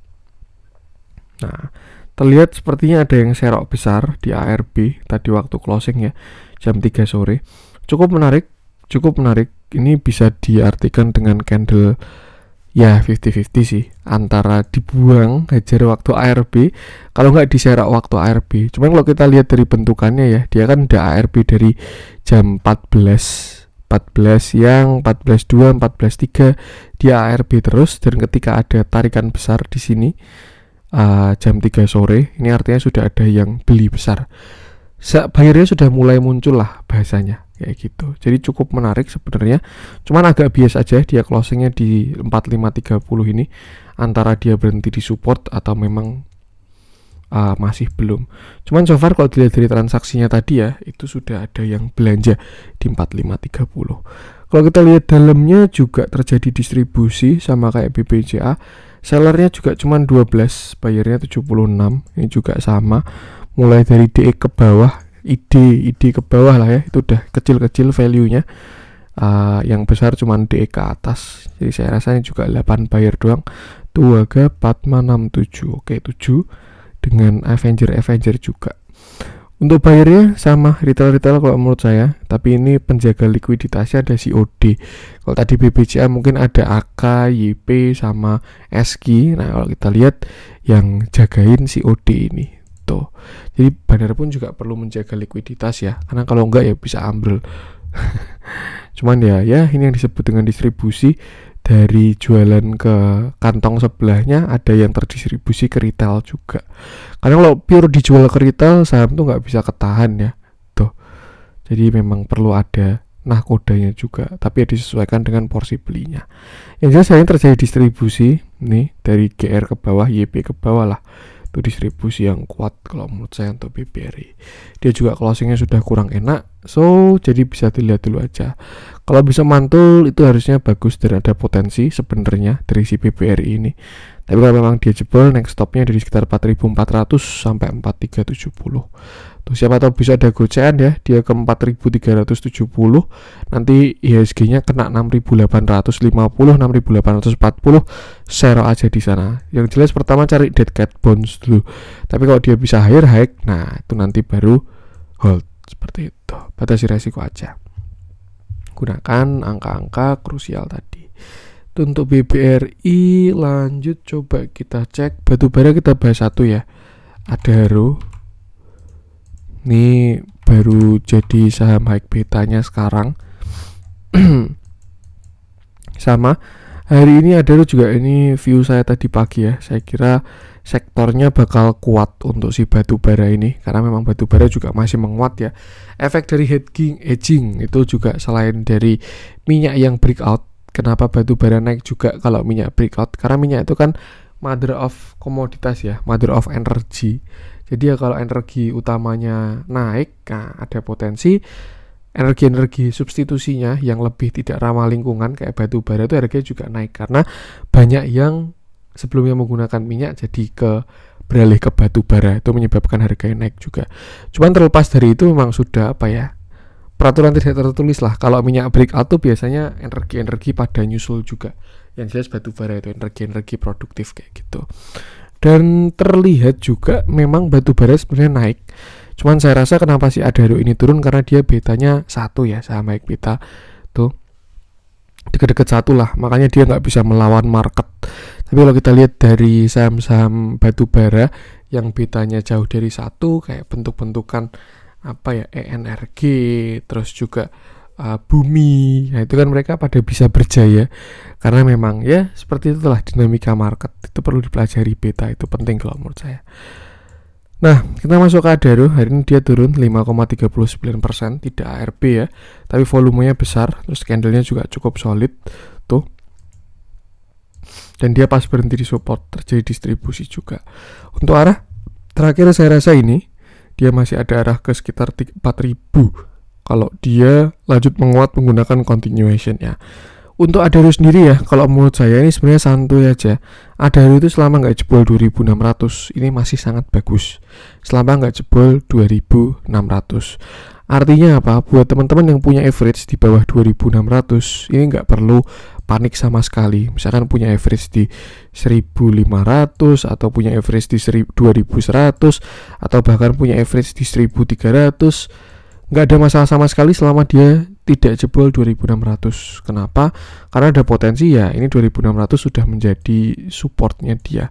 Nah, terlihat sepertinya ada yang serok besar di ARB tadi waktu closing ya, jam 3 sore. Cukup menarik. Ini bisa diartikan dengan candle ya 50-50 sih, antara dibuang hajar waktu ARB kalau nggak diserak waktu ARB. Cuman kalau kita lihat dari bentukannya ya, dia kan ada ARB dari jam 14 yang 14.2, 14.3 dia ARB terus, dan ketika ada tarikan besar di sini jam 3 sore, ini artinya sudah ada yang beli besar. Bayarnya sudah mulai muncul lah bahasanya kayak gitu. Jadi cukup menarik sebenarnya. Cuman agak bias aja dia closingnya di 4530 ini, antara dia berhenti di support atau memang masih belum. Cuman so far kalau dilihat dari transaksinya tadi ya, itu sudah ada yang belanja di 4530. Kalau kita lihat dalamnya juga terjadi distribusi sama kayak BBCA. Sellernya juga cuma 12, bayarnya 76. Ini juga sama. Mulai dari DE ke bawah, ID ke bawah lah ya, itu udah kecil-kecil value-nya. Yang besar cuma DE ke atas. Jadi saya rasa ini juga 8 buyer doang. 2, 3, 4, 5, 6, 7. Oke, 7 dengan Avenger juga. Untuk bayarnya sama retail kalau menurut saya, tapi ini penjaga likuiditasnya ada COD. Kalau tadi BBCA mungkin ada AK, YP sama SQ. Nah, kalau kita lihat yang jagain COD ini tuh. Jadi bandar pun juga perlu menjaga likuiditas ya, karena kalau enggak ya bisa ambrol. Cuman ya ini yang disebut dengan distribusi dari jualan ke kantong sebelahnya, ada yang terdistribusi ke retail juga. Karena kalau pure dijual ke retail, saham tuh nggak bisa ketahan ya, tuh. Jadi memang perlu ada kodanya juga, tapi ya disesuaikan dengan porsi belinya. Yang jelas saya terjadi distribusi nih dari GR ke bawah, YP ke bawah lah. Itu distribusi yang kuat kalau menurut saya untuk BBRI. Dia juga closingnya sudah kurang enak, so jadi bisa dilihat dulu aja. Kalau bisa mantul itu harusnya bagus dan ada potensi sebenarnya dari si BBRI ini. Tapi kalau memang dia jebol, next stopnya dari sekitar 4.400 sampai 4.370. Tuh, siapa tahu bisa ada gocean ya, dia ke 4.370. Nanti IHSG-nya kena 6.850, 6.840, share aja di sana. Yang jelas pertama cari dead cat bounce dulu. Tapi kalau dia bisa higher high, nah itu nanti baru hold seperti itu. Batasi resiko aja. Gunakan angka-angka krusial tadi. Itu untuk BBRI. Lanjut coba kita cek batubara, kita bahas satu ya. Adaro. Ini baru jadi saham high betanya sekarang. Sama hari ini Adaro juga, ini view saya tadi pagi ya. Saya kira sektornya bakal kuat untuk si batubara ini, karena memang batubara juga masih menguat ya. Efek dari hedging itu juga, selain dari minyak yang breakout. Kenapa batubara naik juga kalau minyak breakout? Karena minyak itu kan mother of komoditas ya, mother of energy. Jadi ya kalau energi utamanya naik, nah ada potensi energi-energi substitusinya yang lebih tidak ramah lingkungan kayak batubara itu harganya juga naik, karena banyak yang sebelumnya menggunakan minyak jadi beralih ke batu bara, itu menyebabkan harganya naik juga. Cuman terlepas dari itu memang sudah peraturan tidak tertulis lah. Kalau minyak breakout tuh biasanya energi-energi pada nyusul juga. Yang jelas batu bara itu energi-energi produktif kayak gitu. Dan terlihat juga memang batu bara sebenarnya naik. Cuman saya rasa kenapa si Adaro ini turun karena dia betanya 1 ya, saham baik beta tuh deket-deket 1 lah, makanya dia nggak bisa melawan market. Tapi kalau kita lihat dari saham-saham batu bara yang betanya jauh dari 1, kayak bentuk-bentukan ENRG, terus juga Bumi, nah itu kan mereka pada bisa berjaya karena memang ya seperti itulah dinamika market, itu perlu dipelajari beta, itu penting kalau menurut saya. Nah, kita masuk ke Adaro. Hari ini dia turun 5,39%, tidak ARB ya, tapi volumenya besar, terus candlenya juga cukup solid tuh. Dan dia pas berhenti di support, terjadi distribusi juga. Untuk arah terakhir saya rasa ini dia masih ada arah ke sekitar 4.000 kalau dia lanjut menguat menggunakan continuation ya. Untuk Adaro sendiri ya, kalau menurut saya ini sebenarnya santuy aja. Adaro itu selama nggak jebol 2.600 ini masih sangat bagus. Selama nggak jebol 2.600. Artinya apa? Buat teman-teman yang punya average di bawah 2.600 ini nggak perlu panik sama sekali. Misalkan punya average di 1.500 atau punya average di 2.100 atau bahkan punya average di 1.300, nggak ada masalah sama sekali selama dia tidak jebol 2.600. Kenapa? Karena ada potensi ya, ini 2.600 sudah menjadi supportnya dia.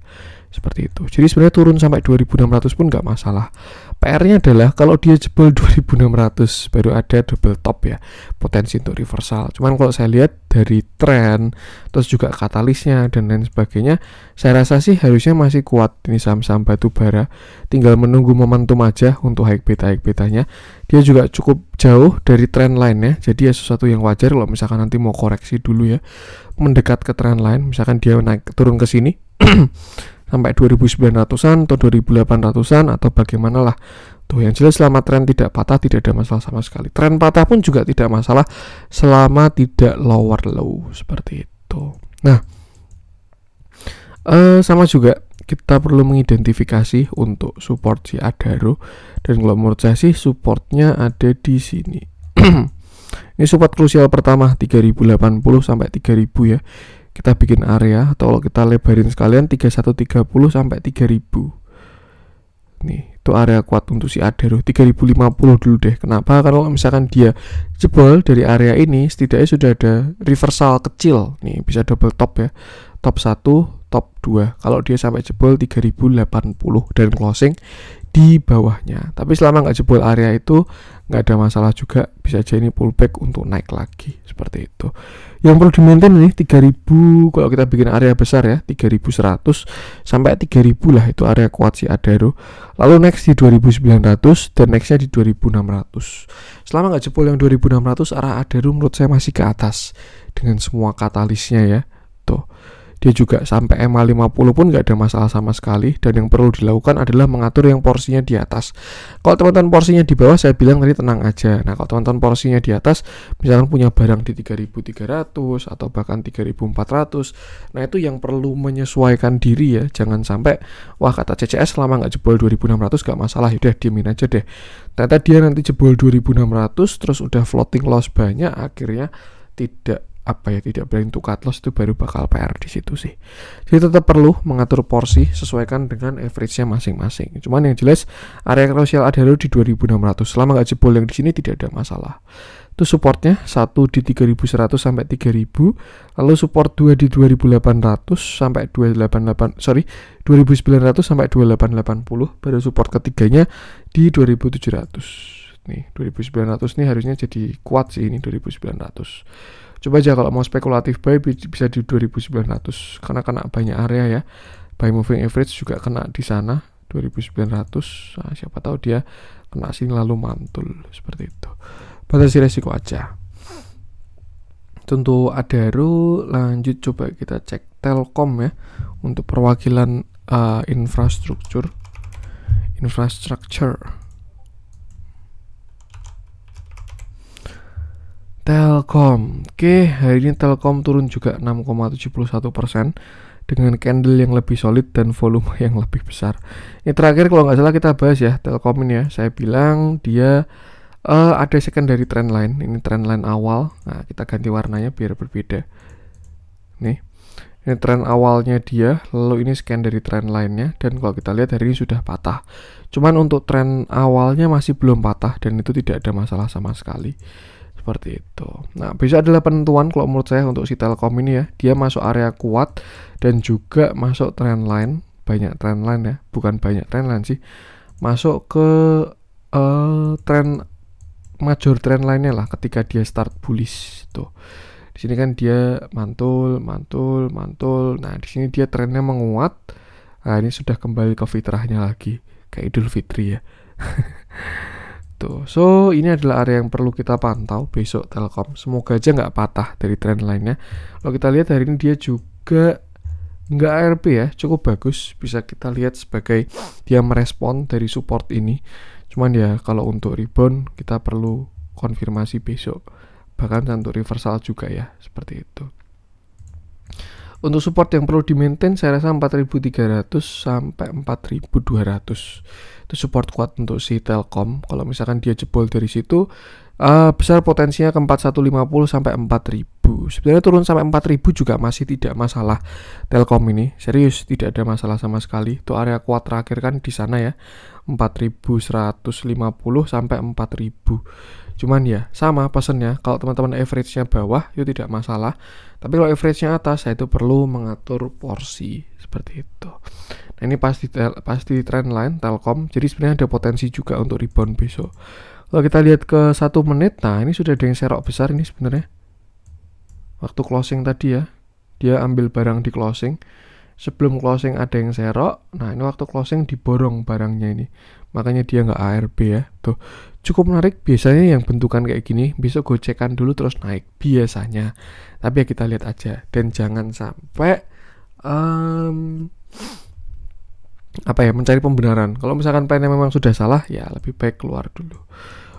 Seperti itu. Jadi sebenarnya turun sampai 2.600 pun nggak masalah. PR-nya adalah kalau dia jebol 2.600 baru ada double top ya, potensi untuk reversal. Cuman kalau saya lihat dari tren, terus juga katalisnya dan lain sebagainya, saya rasa sih harusnya masih kuat ini saham-saham batu bara. Tinggal menunggu momentum aja untuk high betanya. Dia juga cukup jauh dari trend line ya, jadi ya sesuatu yang wajar kalau misalkan nanti mau koreksi dulu ya, mendekat ke trend line, misalkan dia naik turun ke sini sampai 2.900-an atau 2.800-an atau bagaimana lah. Tuh yang jelas selama tren tidak patah tidak ada masalah sama sekali. Tren patah pun juga tidak masalah selama tidak lower low seperti itu. Nah, sama juga kita perlu mengidentifikasi untuk support si Adaro, dan kalau menurut saya sih supportnya ada di sini. Ini support krusial pertama 3.080 sampai 3.000 ya. Kita bikin area atau kalau kita lebarin sekalian 3130 sampai 3000. Nih, itu area kuat untuk si Adaro. 3050 dulu deh. Kenapa? Karena kalau misalkan dia jebol dari area ini, setidaknya sudah ada reversal kecil. Nih, bisa double top ya. Top 1, top 2. Kalau dia sampai jebol 3080 dan closing di bawahnya. Tapi selama nggak jebol area itu nggak ada masalah juga, bisa aja ini pullback untuk naik lagi seperti itu. Yang perlu di-maintain nih 3000, kalau kita bikin area besar ya 3100 sampai 3000 lah, itu area kuat si Adaro. Lalu next di 2900 dan nextnya di 2600. Selama nggak jebol yang 2600, arah Adaro menurut saya masih ke atas dengan semua katalisnya ya. Tuh. Dia juga sampai MA50 pun nggak ada masalah sama sekali, dan yang perlu dilakukan adalah mengatur yang porsinya di atas. Kalau teman-teman porsinya di bawah, saya bilang tadi tenang aja. Nah, kalau teman-teman porsinya di atas, misalkan punya barang di 3.300 atau bahkan 3.400, nah itu yang perlu menyesuaikan diri ya. Jangan sampai, wah kata CCS selama nggak jebol 2.600 nggak masalah, udah diemin aja deh. Ternyata dia nanti jebol 2.600 terus udah floating loss banyak, akhirnya tidak berani untuk cut loss, itu baru bakal PR di situ sih. Jadi tetap perlu mengatur porsi sesuaikan dengan average-nya masing-masing. Cuman yang jelas area krusial Adaro di 2600. Selama nggak jebol yang di sini tidak ada masalah. Itu supportnya 1 di 3100 sampai 3000, lalu support 2 di 2800 sampai 28900 sampai 2880, baru support ketiganya di 2700. Nih, 2900 nih harusnya jadi kuat sih ini 2900. Coba aja kalau mau spekulatif buy bisa di 2900 karena kena banyak area ya. Buy moving average juga kena di sana 2900. Nah, siapa tahu dia kena sini lalu mantul seperti itu. Batasi resiko aja. Tentu Adaro, lanjut coba kita cek Telkom ya untuk perwakilan infrastruktur. Telkom. Oke, hari ini Telkom turun juga 6,71%. dengan candle yang lebih solid dan volume yang lebih besar. Ini terakhir kalau nggak salah kita bahas ya Telkom ini ya. Saya bilang dia ada secondary trend line. Ini trend line awal. Nah, kita ganti warnanya biar berbeda. Nih, ini trend awalnya dia, lalu ini secondary trend line-nya, dan kalau kita lihat hari ini sudah patah. Cuman untuk trend awalnya masih belum patah dan itu tidak ada masalah sama sekali. Seperti itu. Nah, besok adalah penentuan kalau menurut saya untuk si Telkom ini ya. Dia masuk area kuat dan juga masuk trend line, banyak trend line ya, bukan banyak trend line sih. Masuk ke trend major trend line-nya lah ketika dia start bullish tuh. Di sini kan dia mantul. Nah, di sini dia trennya menguat. Nah, ini sudah kembali ke fitrahnya lagi, kayak Idul Fitri ya. Tuh. So, ini adalah area yang perlu kita pantau besok Telkom. Semoga aja nggak patah dari trend line-nya. Kalau kita lihat hari ini dia juga nggak ARB ya, cukup bagus. Bisa kita lihat sebagai dia merespon dari support ini. Cuman ya kalau untuk rebound kita perlu konfirmasi besok. Bahkan untuk reversal juga ya, seperti itu. Untuk support yang perlu di-maintain saya rasa 4.300 sampai 4.200. Itu support kuat untuk si Telkom. Kalau misalkan dia jebol dari situ, besar potensinya ke 4.150 sampai 4.000. Sebenarnya turun sampai 4.000 juga masih tidak masalah Telkom ini. Serius, tidak ada masalah sama sekali. Itu area kuat terakhir kan di sana ya. 4.150 sampai 4.000. Cuman ya sama pesannya, kalau teman-teman average-nya bawah itu tidak masalah. Tapi kalau average-nya atas, saya itu perlu mengatur porsi seperti itu. Nah, ini pasti trend line Telkom. Jadi sebenarnya ada potensi juga untuk rebound besok. Kalau kita lihat ke 1 menit, nah ini sudah ada yang serok besar ini sebenarnya. Waktu closing tadi ya, dia ambil barang di closing. Sebelum closing ada yang serok. Nah, ini waktu closing diborong barangnya ini. Makanya dia nggak ARB ya. Tuh, cukup menarik. Biasanya yang bentukan kayak gini bisa gocekan dulu terus naik. Biasanya. Tapi ya kita lihat aja. Dan jangan sampai mencari pembenaran. Kalau misalkan plannya memang sudah salah, ya lebih baik keluar dulu.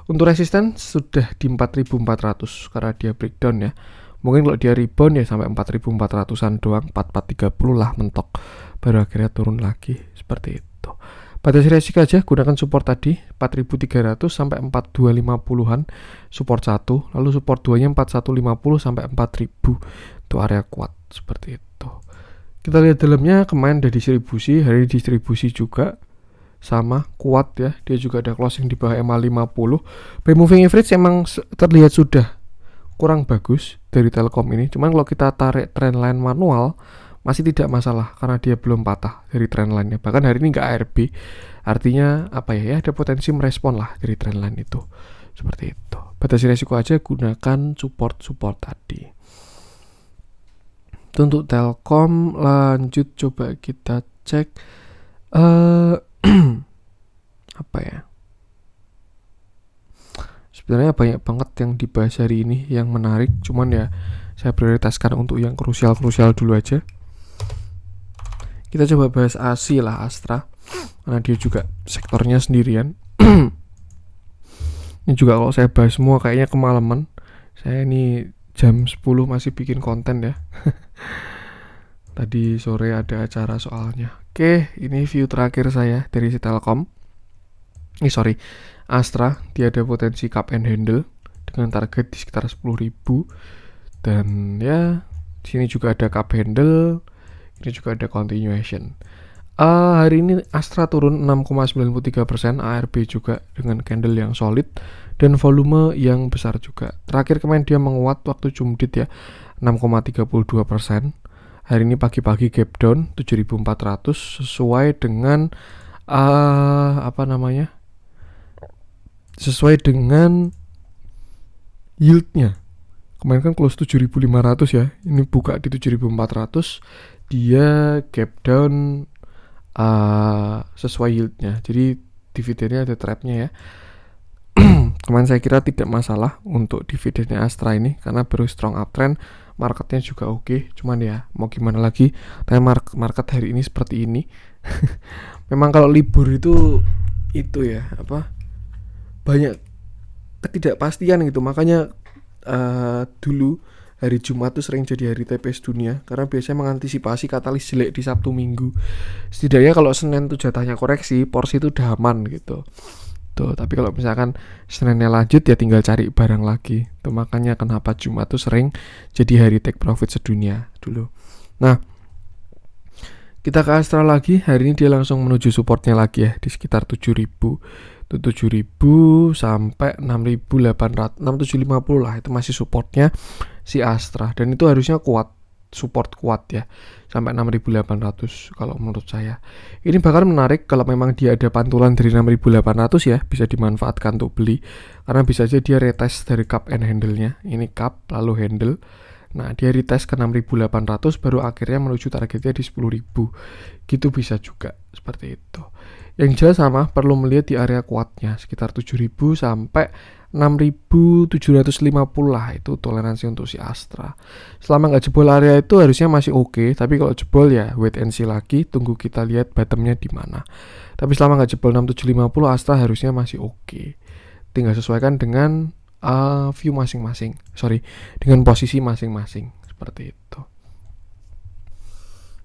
Untuk resisten sudah di 4.400 karena dia breakdown ya. Mungkin kalau dia rebound ya sampai 4.400-an doang, 4.430 lah mentok. Baru akhirnya turun lagi seperti itu. Batasi resiko aja gunakan support tadi 4.300 sampai 4.250-an support 1, lalu support 2-nya 4.150 sampai 4.000. Itu area kuat seperti itu. Kita lihat dalamnya kemarin ada distribusi, hari ini distribusi juga sama kuat ya. Dia juga ada closing di bawah EMA 50. By moving average emang terlihat sudah kurang bagus dari Telkom ini. Cuman kalau kita tarik trend line manual masih tidak masalah karena dia belum patah dari trend line-nya. Bahkan hari ini nggak ARB. Artinya apa ya? Ada potensi merespon lah dari trend line itu. Seperti itu. Batasi resiko aja gunakan support tadi. Itu untuk Telkom. Lanjut coba kita cek apa ya? Sebenarnya banyak banget yang dibahas hari ini yang menarik, cuman ya saya prioritaskan untuk yang krusial dulu aja. Kita coba bahas ASI lah, Astra, karena dia juga sektornya sendirian. Ini juga kalau saya bahas semua kayaknya kemalaman. Saya ini jam 10 masih bikin konten ya. Tadi sore ada acara soalnya. Oke, ini view terakhir saya dari si Telkom. Astra, dia ada potensi cup and handle dengan target di sekitar 10.000. Dan ya, di sini juga ada cup handle, ini juga ada continuation. Hari ini Astra turun 6,93%, ARB juga dengan candle yang solid dan volume yang besar juga. Terakhir kemarin dia menguat waktu cumdit ya, 6,32%. Hari ini pagi-pagi gap down 7.400 sesuai dengan sesuai dengan yieldnya. Kemarin kan close 7.500 ya, ini buka di 7.400, dia gap down sesuai yieldnya. Jadi dividennya ada trapnya ya. Kemarin saya kira tidak masalah untuk dividennya Astra ini karena baru strong uptrend, marketnya juga oke. Cuman ya mau gimana lagi, market hari ini seperti ini. Memang kalau libur itu ya banyak ketidakpastian gitu. Makanya dulu hari Jumat tuh sering jadi hari TPS dunia karena biasanya mengantisipasi katalis jelek di Sabtu Minggu. Setidaknya kalau Senin tuh jatahnya koreksi, porsi itu udah aman gitu. Tuh, tapi kalau misalkan Seninnya lanjut ya tinggal cari barang lagi. Tuh makanya kenapa Jumat tuh sering jadi hari take profit sedunia dulu. Nah, kita ke Astra lagi. Hari ini dia langsung menuju supportnya lagi ya di sekitar 7.000. Tuh 7.000 sampai 6.800, 6.750 lah, itu masih supportnya si Astra dan itu harusnya kuat, support kuat ya sampai 6.800 kalau menurut saya. Ini bakal menarik kalau memang dia ada pantulan dari 6.800 ya, bisa dimanfaatkan untuk beli karena bisa aja dia retest dari cup and handle-nya. Ini cup lalu handle. Nah, dia retest ke 6.800 baru akhirnya menuju targetnya di 10.000. Gitu bisa juga seperti itu. Yang jelas sama, perlu melihat di area kuatnya sekitar 7.000 sampai 6.750 lah, itu toleransi untuk si Astra. Selama nggak jebol area itu harusnya masih oke, tapi kalau jebol ya wait and see lagi, tunggu kita lihat bottomnya di mana. Tapi selama nggak jebol 6.750 Astra harusnya masih oke. Tinggal sesuaikan dengan view masing-masing, dengan posisi masing-masing seperti itu.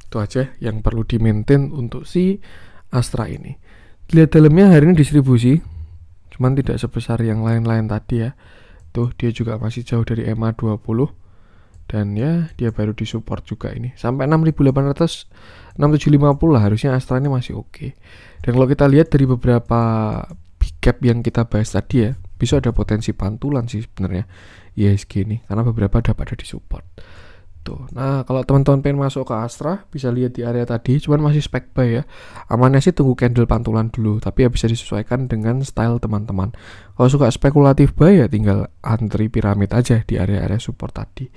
Itu aja yang perlu di maintain untuk si Astra ini. Lihat dalamnya hari ini distribusi, cuman tidak sebesar yang lain-lain tadi ya. Tuh dia juga masih jauh dari EMA 20 dan ya dia baru disupport juga ini sampai 6.800, 6.750 lah, harusnya Astra ini masih oke. Dan kalau kita lihat dari beberapa big cap yang kita bahas tadi ya, bisa ada potensi pantulan sih sebenarnya IHSG ini karena beberapa dapat ada di support. Tuh. Nah, kalau teman-teman pengen masuk ke Astra, bisa lihat di area tadi, cuman masih spek buy ya. Amannya sih tunggu candle pantulan dulu, tapi ya bisa disesuaikan dengan style teman-teman. Kalau suka spekulatif buy ya tinggal antri piramid aja di area-area support tadi.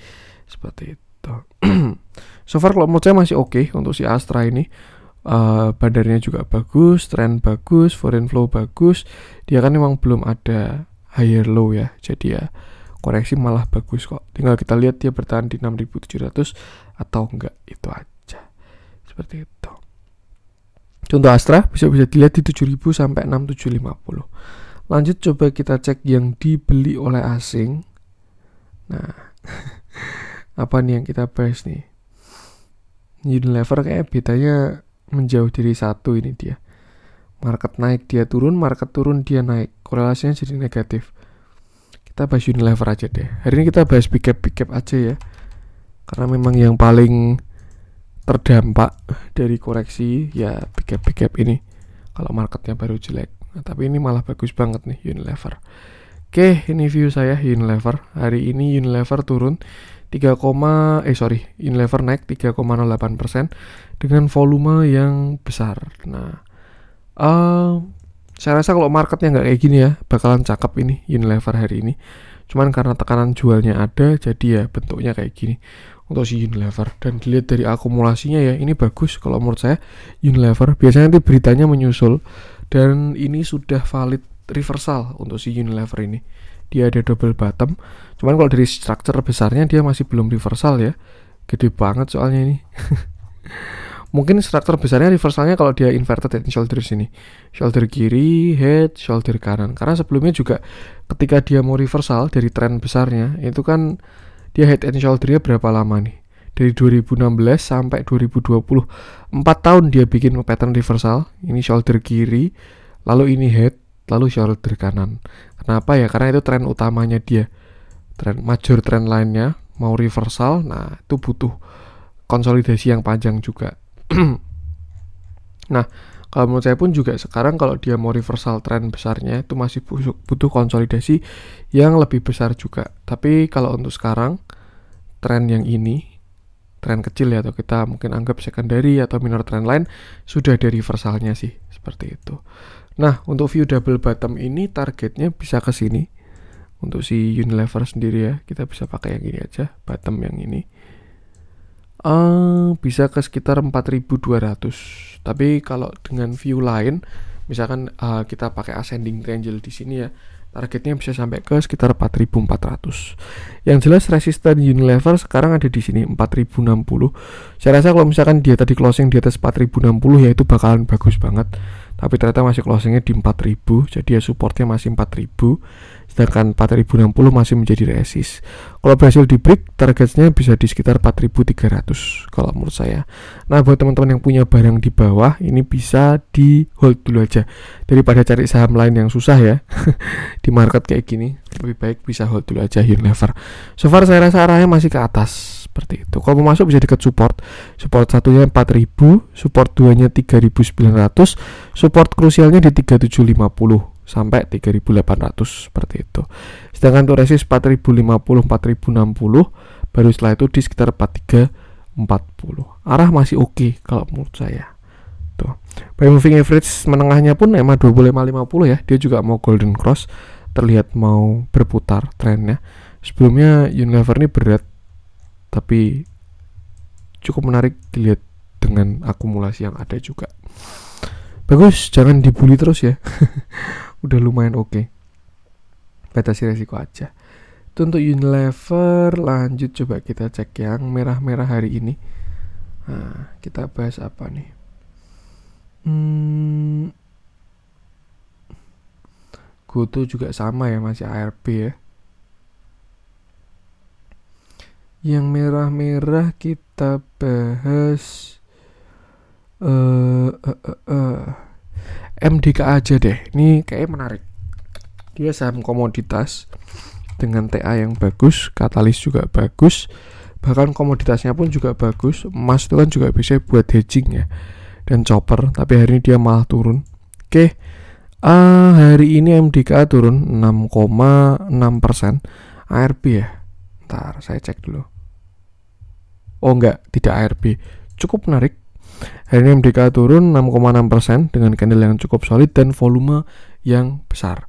Seperti itu. So far kalau menurut saya masih oke untuk si Astra ini. Bandarnya juga bagus, trend bagus, foreign flow bagus. Dia kan memang belum ada higher low ya. Jadi ya koreksi malah bagus kok. Tinggal kita lihat dia bertahan di 6.700 atau enggak, itu aja. Seperti itu. Contoh Astra bisa dilihat di 7.000 sampai 6.750. Lanjut coba kita cek yang dibeli oleh asing. Nah, apa nih yang kita bahas nih? Unilever kayak betanya menjauh dari 1 ini dia. Market naik dia turun, market turun dia naik. Korelasinya jadi negatif. Kita bahas Unilever aja deh. Hari ini kita bahas big cap aja ya. Karena memang yang paling terdampak dari koreksi ya big cap ini. Kalau marketnya baru jelek. Nah, tapi ini malah bagus banget nih Unilever. Oke, ini view saya Unilever. Hari ini Unilever turun Unilever naik 3,08% dengan volume yang besar. Nah, saya rasa kalau marketnya nggak kayak gini ya, bakalan cakep ini Unilever hari ini. Cuman karena tekanan jualnya ada, jadi ya bentuknya kayak gini untuk si Unilever. Dan dilihat dari akumulasinya ya, ini bagus kalau menurut saya Unilever. Biasanya nanti beritanya menyusul, dan ini sudah valid reversal untuk si Unilever ini. Dia ada double bottom. Cuman kalau dari structure besarnya dia masih belum reversal ya. Gede banget soalnya ini. Mungkin struktur besarnya reversalnya kalau dia inverted head and shoulder sini. Shoulder kiri, head, shoulder kanan. Karena sebelumnya juga ketika dia mau reversal dari tren besarnya, itu kan dia head and shoulder-nya berapa lama nih? Dari 2016 sampai 2020. 4 tahun dia bikin pattern reversal. Ini shoulder kiri, lalu ini head, lalu shoulder kanan. Kenapa ya? Karena itu tren utamanya dia. Major tren lainnya mau reversal, nah itu butuh konsolidasi yang panjang juga. Nah, kalau menurut saya pun juga sekarang kalau dia mau reversal tren besarnya itu masih butuh konsolidasi yang lebih besar juga. Tapi kalau untuk sekarang tren yang ini, tren kecil ya, atau kita mungkin anggap secondary atau minor trend line, sudah ada reversalnya sih, seperti itu. Nah, untuk view double bottom ini targetnya bisa ke sini. Untuk si Unilever sendiri ya, kita bisa pakai yang ini aja, bottom yang ini. Bisa ke sekitar 4.200. Tapi kalau dengan view lain, misalkan kita pakai ascending triangle di sini ya, targetnya bisa sampai ke sekitar 4.400. Yang jelas resisten Unilever sekarang ada di sini 4.060. Saya rasa kalau misalkan dia tadi closing di atas 4.060 ya itu bakalan bagus banget. tapi ternyata masih closingnya di 4000, jadi ya supportnya masih 4000, sedangkan 4060 masih menjadi resist. Kalau berhasil di break, targetnya bisa di sekitar 4300 kalau menurut saya. Nah, buat teman-teman yang punya barang di bawah, ini bisa di hold dulu aja daripada cari saham lain yang susah ya. Di market kayak gini lebih baik bisa hold dulu aja Unilever. So far saya rasa arahnya masih ke atas seperti itu. Kalau mau masuk bisa dekat support satunya 4000, support 2-nya 3900, support krusialnya di 3750 sampai 3800 seperti itu. Sedangkan untuk resist 4050, 4060, baru setelah itu di sekitar 4340. Arah masih oke kalau menurut saya. Tuh. By moving average menengahnya pun EMA 2550 ya, dia juga mau golden cross, terlihat mau berputar trennya. Sebelumnya Unilever ini berat, tapi cukup menarik dilihat dengan akumulasi yang ada juga. Bagus, jangan dibully terus ya. Udah lumayan oke. Batasi resiko aja. Itu untuk Unilever. Lanjut coba kita cek yang merah-merah hari ini. Nah, kita bahas apa nih? Goto juga sama ya, masih ARB ya. Yang merah-merah kita bahas MDK aja deh. Ini kayaknya menarik. Dia saham komoditas dengan TA yang bagus, katalis juga bagus, bahkan komoditasnya pun juga bagus. Emas itu kan juga bisa buat hedging ya, dan chopper. Tapi hari ini dia malah turun. Oke, hari ini MDK turun 6,6%. ARB ya. Ntar saya cek dulu. Oh enggak, tidak ARB. Cukup menarik. Hari ini MDK turun 6,6% dengan candle yang cukup solid dan volume yang besar.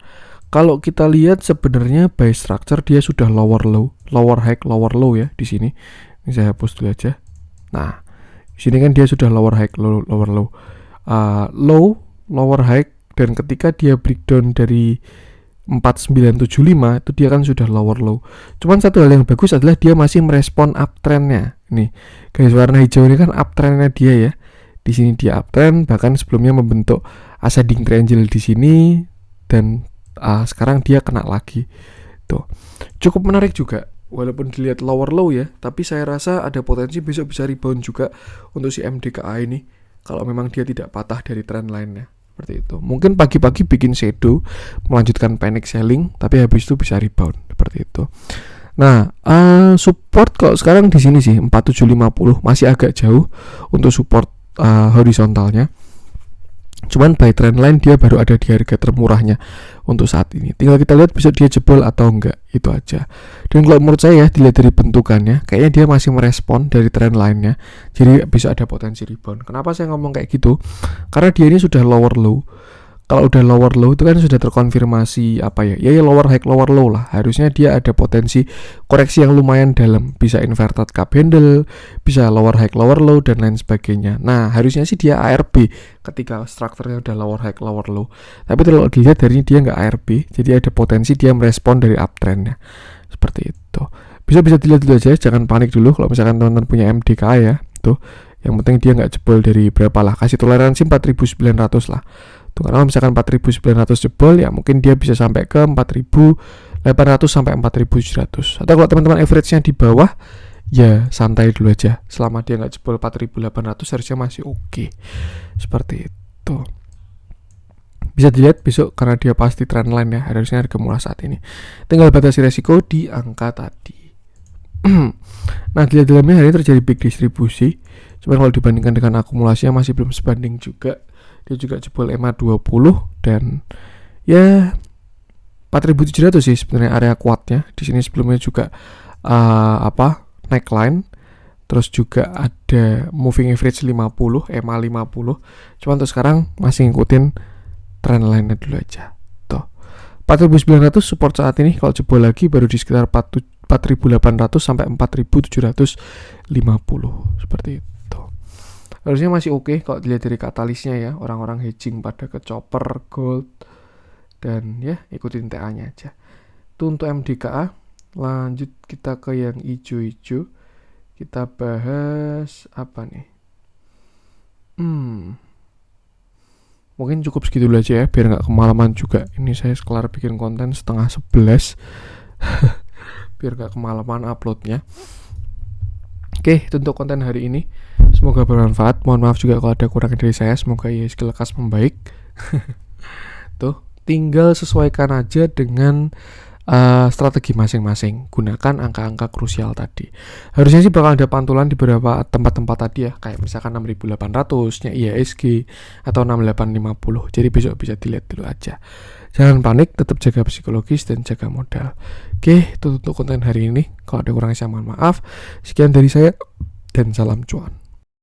Kalau kita lihat sebenarnya by structure dia sudah lower low, lower high, lower low ya di sini. Ini saya hapus dulu aja. Nah, di sini kan dia sudah lower high, lower low. Low, lower high, dan ketika dia breakdown dari 4975 itu dia kan sudah lower low. Cuman satu hal yang bagus adalah dia masih merespon uptrendnya. Nih, garis warna hijau ini kan uptrendnya dia ya. Di sini dia uptrend, bahkan sebelumnya membentuk ascending triangle di sini, dan sekarang dia kena lagi. Tuh, cukup menarik juga. Walaupun dilihat lower low ya, tapi saya rasa ada potensi besok bisa rebound juga untuk si MDKA ini kalau memang dia tidak patah dari trend lainnya. Seperti itu. Mungkin pagi-pagi bikin shadow, melanjutkan panic selling, tapi habis itu bisa rebound seperti itu. Nah, support kalau sekarang di sini sih 4750, masih agak jauh untuk support horizontalnya. Cuman by trend line dia baru ada di harga termurahnya untuk saat ini. Tinggal kita lihat besok dia jebol atau enggak, itu aja. Dan kalau menurut saya dilihat dari bentukannya, kayaknya dia masih merespon dari trend line-nya. Jadi bisa ada potensi rebound. Kenapa saya ngomong kayak gitu? Karena dia ini sudah lower low. Kalau udah lower low itu kan sudah terkonfirmasi apa ya? Ya lower high lower low lah. Harusnya dia ada potensi koreksi yang lumayan dalam, bisa inverted cup handle, bisa lower high lower low dan lain sebagainya. Nah, harusnya sih dia ARB ketika strukturnya udah lower high lower low. Tapi kalau dilihat dari ini dia nggak ARB, jadi ada potensi dia merespon dari uptrendnya. Seperti itu. Bisa dilihat dulu aja, jangan panik dulu kalau misalkan teman-teman punya MDK ya. Tuh, yang penting dia nggak jebol dari berapa lah. Kasih toleransi 4900 lah. Tuh, kalau misalkan 4900 jebol ya mungkin dia bisa sampai ke 4800 sampai 4700. Atau kalau teman-teman average-nya di bawah ya santai dulu aja. Selama dia nggak jebol 4800 harusnya masih oke. Seperti itu. Bisa dilihat besok karena dia pasti trendline ya, harusnya harga murah saat ini. Tinggal batasi resiko di angka tadi. Nah, dilihat dalamnya hari ini terjadi big distribusi. Cuman kalau dibandingkan dengan akumulasinya masih belum sebanding juga. Dia juga jebol EMA 20 dan ya 4700 sih sebenarnya area kuatnya. Di sini sebelumnya juga neckline, terus juga ada moving average 50, EMA 50. Cuman untuk sekarang masih ngikutin trend line-nya dulu aja. Tuh. 4900 support saat ini, kalau jebol lagi baru di sekitar 4800 sampai 4750 seperti itu. Harusnya masih oke kalau dilihat dari katalisnya ya, orang-orang hedging pada ke chopper, gold, dan ya ikutin TA-nya aja. Itu untuk MDKA. Lanjut kita ke yang hijau-hijau. Kita bahas apa nih? Mungkin cukup segitu dulu aja ya, biar nggak kemalaman juga. Ini saya kelar bikin konten setengah 11 biar nggak kemalaman uploadnya. Oke, itu untuk konten hari ini. Semoga bermanfaat. Mohon maaf juga kalau ada kurang dari saya. Semoga IHSG lekas membaik. Tuh, tinggal sesuaikan aja dengan strategi masing-masing. Gunakan angka-angka krusial tadi. Harusnya sih bakal ada pantulan di beberapa tempat-tempat tadi ya, kayak misalkan 6.800 nya IHSG atau 6850. Jadi besok bisa dilihat dulu aja. Jangan panik, tetap jaga psikologis dan jaga modal. Oke, itu untuk konten hari ini. Kalau ada kurangnya saya mohon maaf. Sekian dari saya dan salam cuan.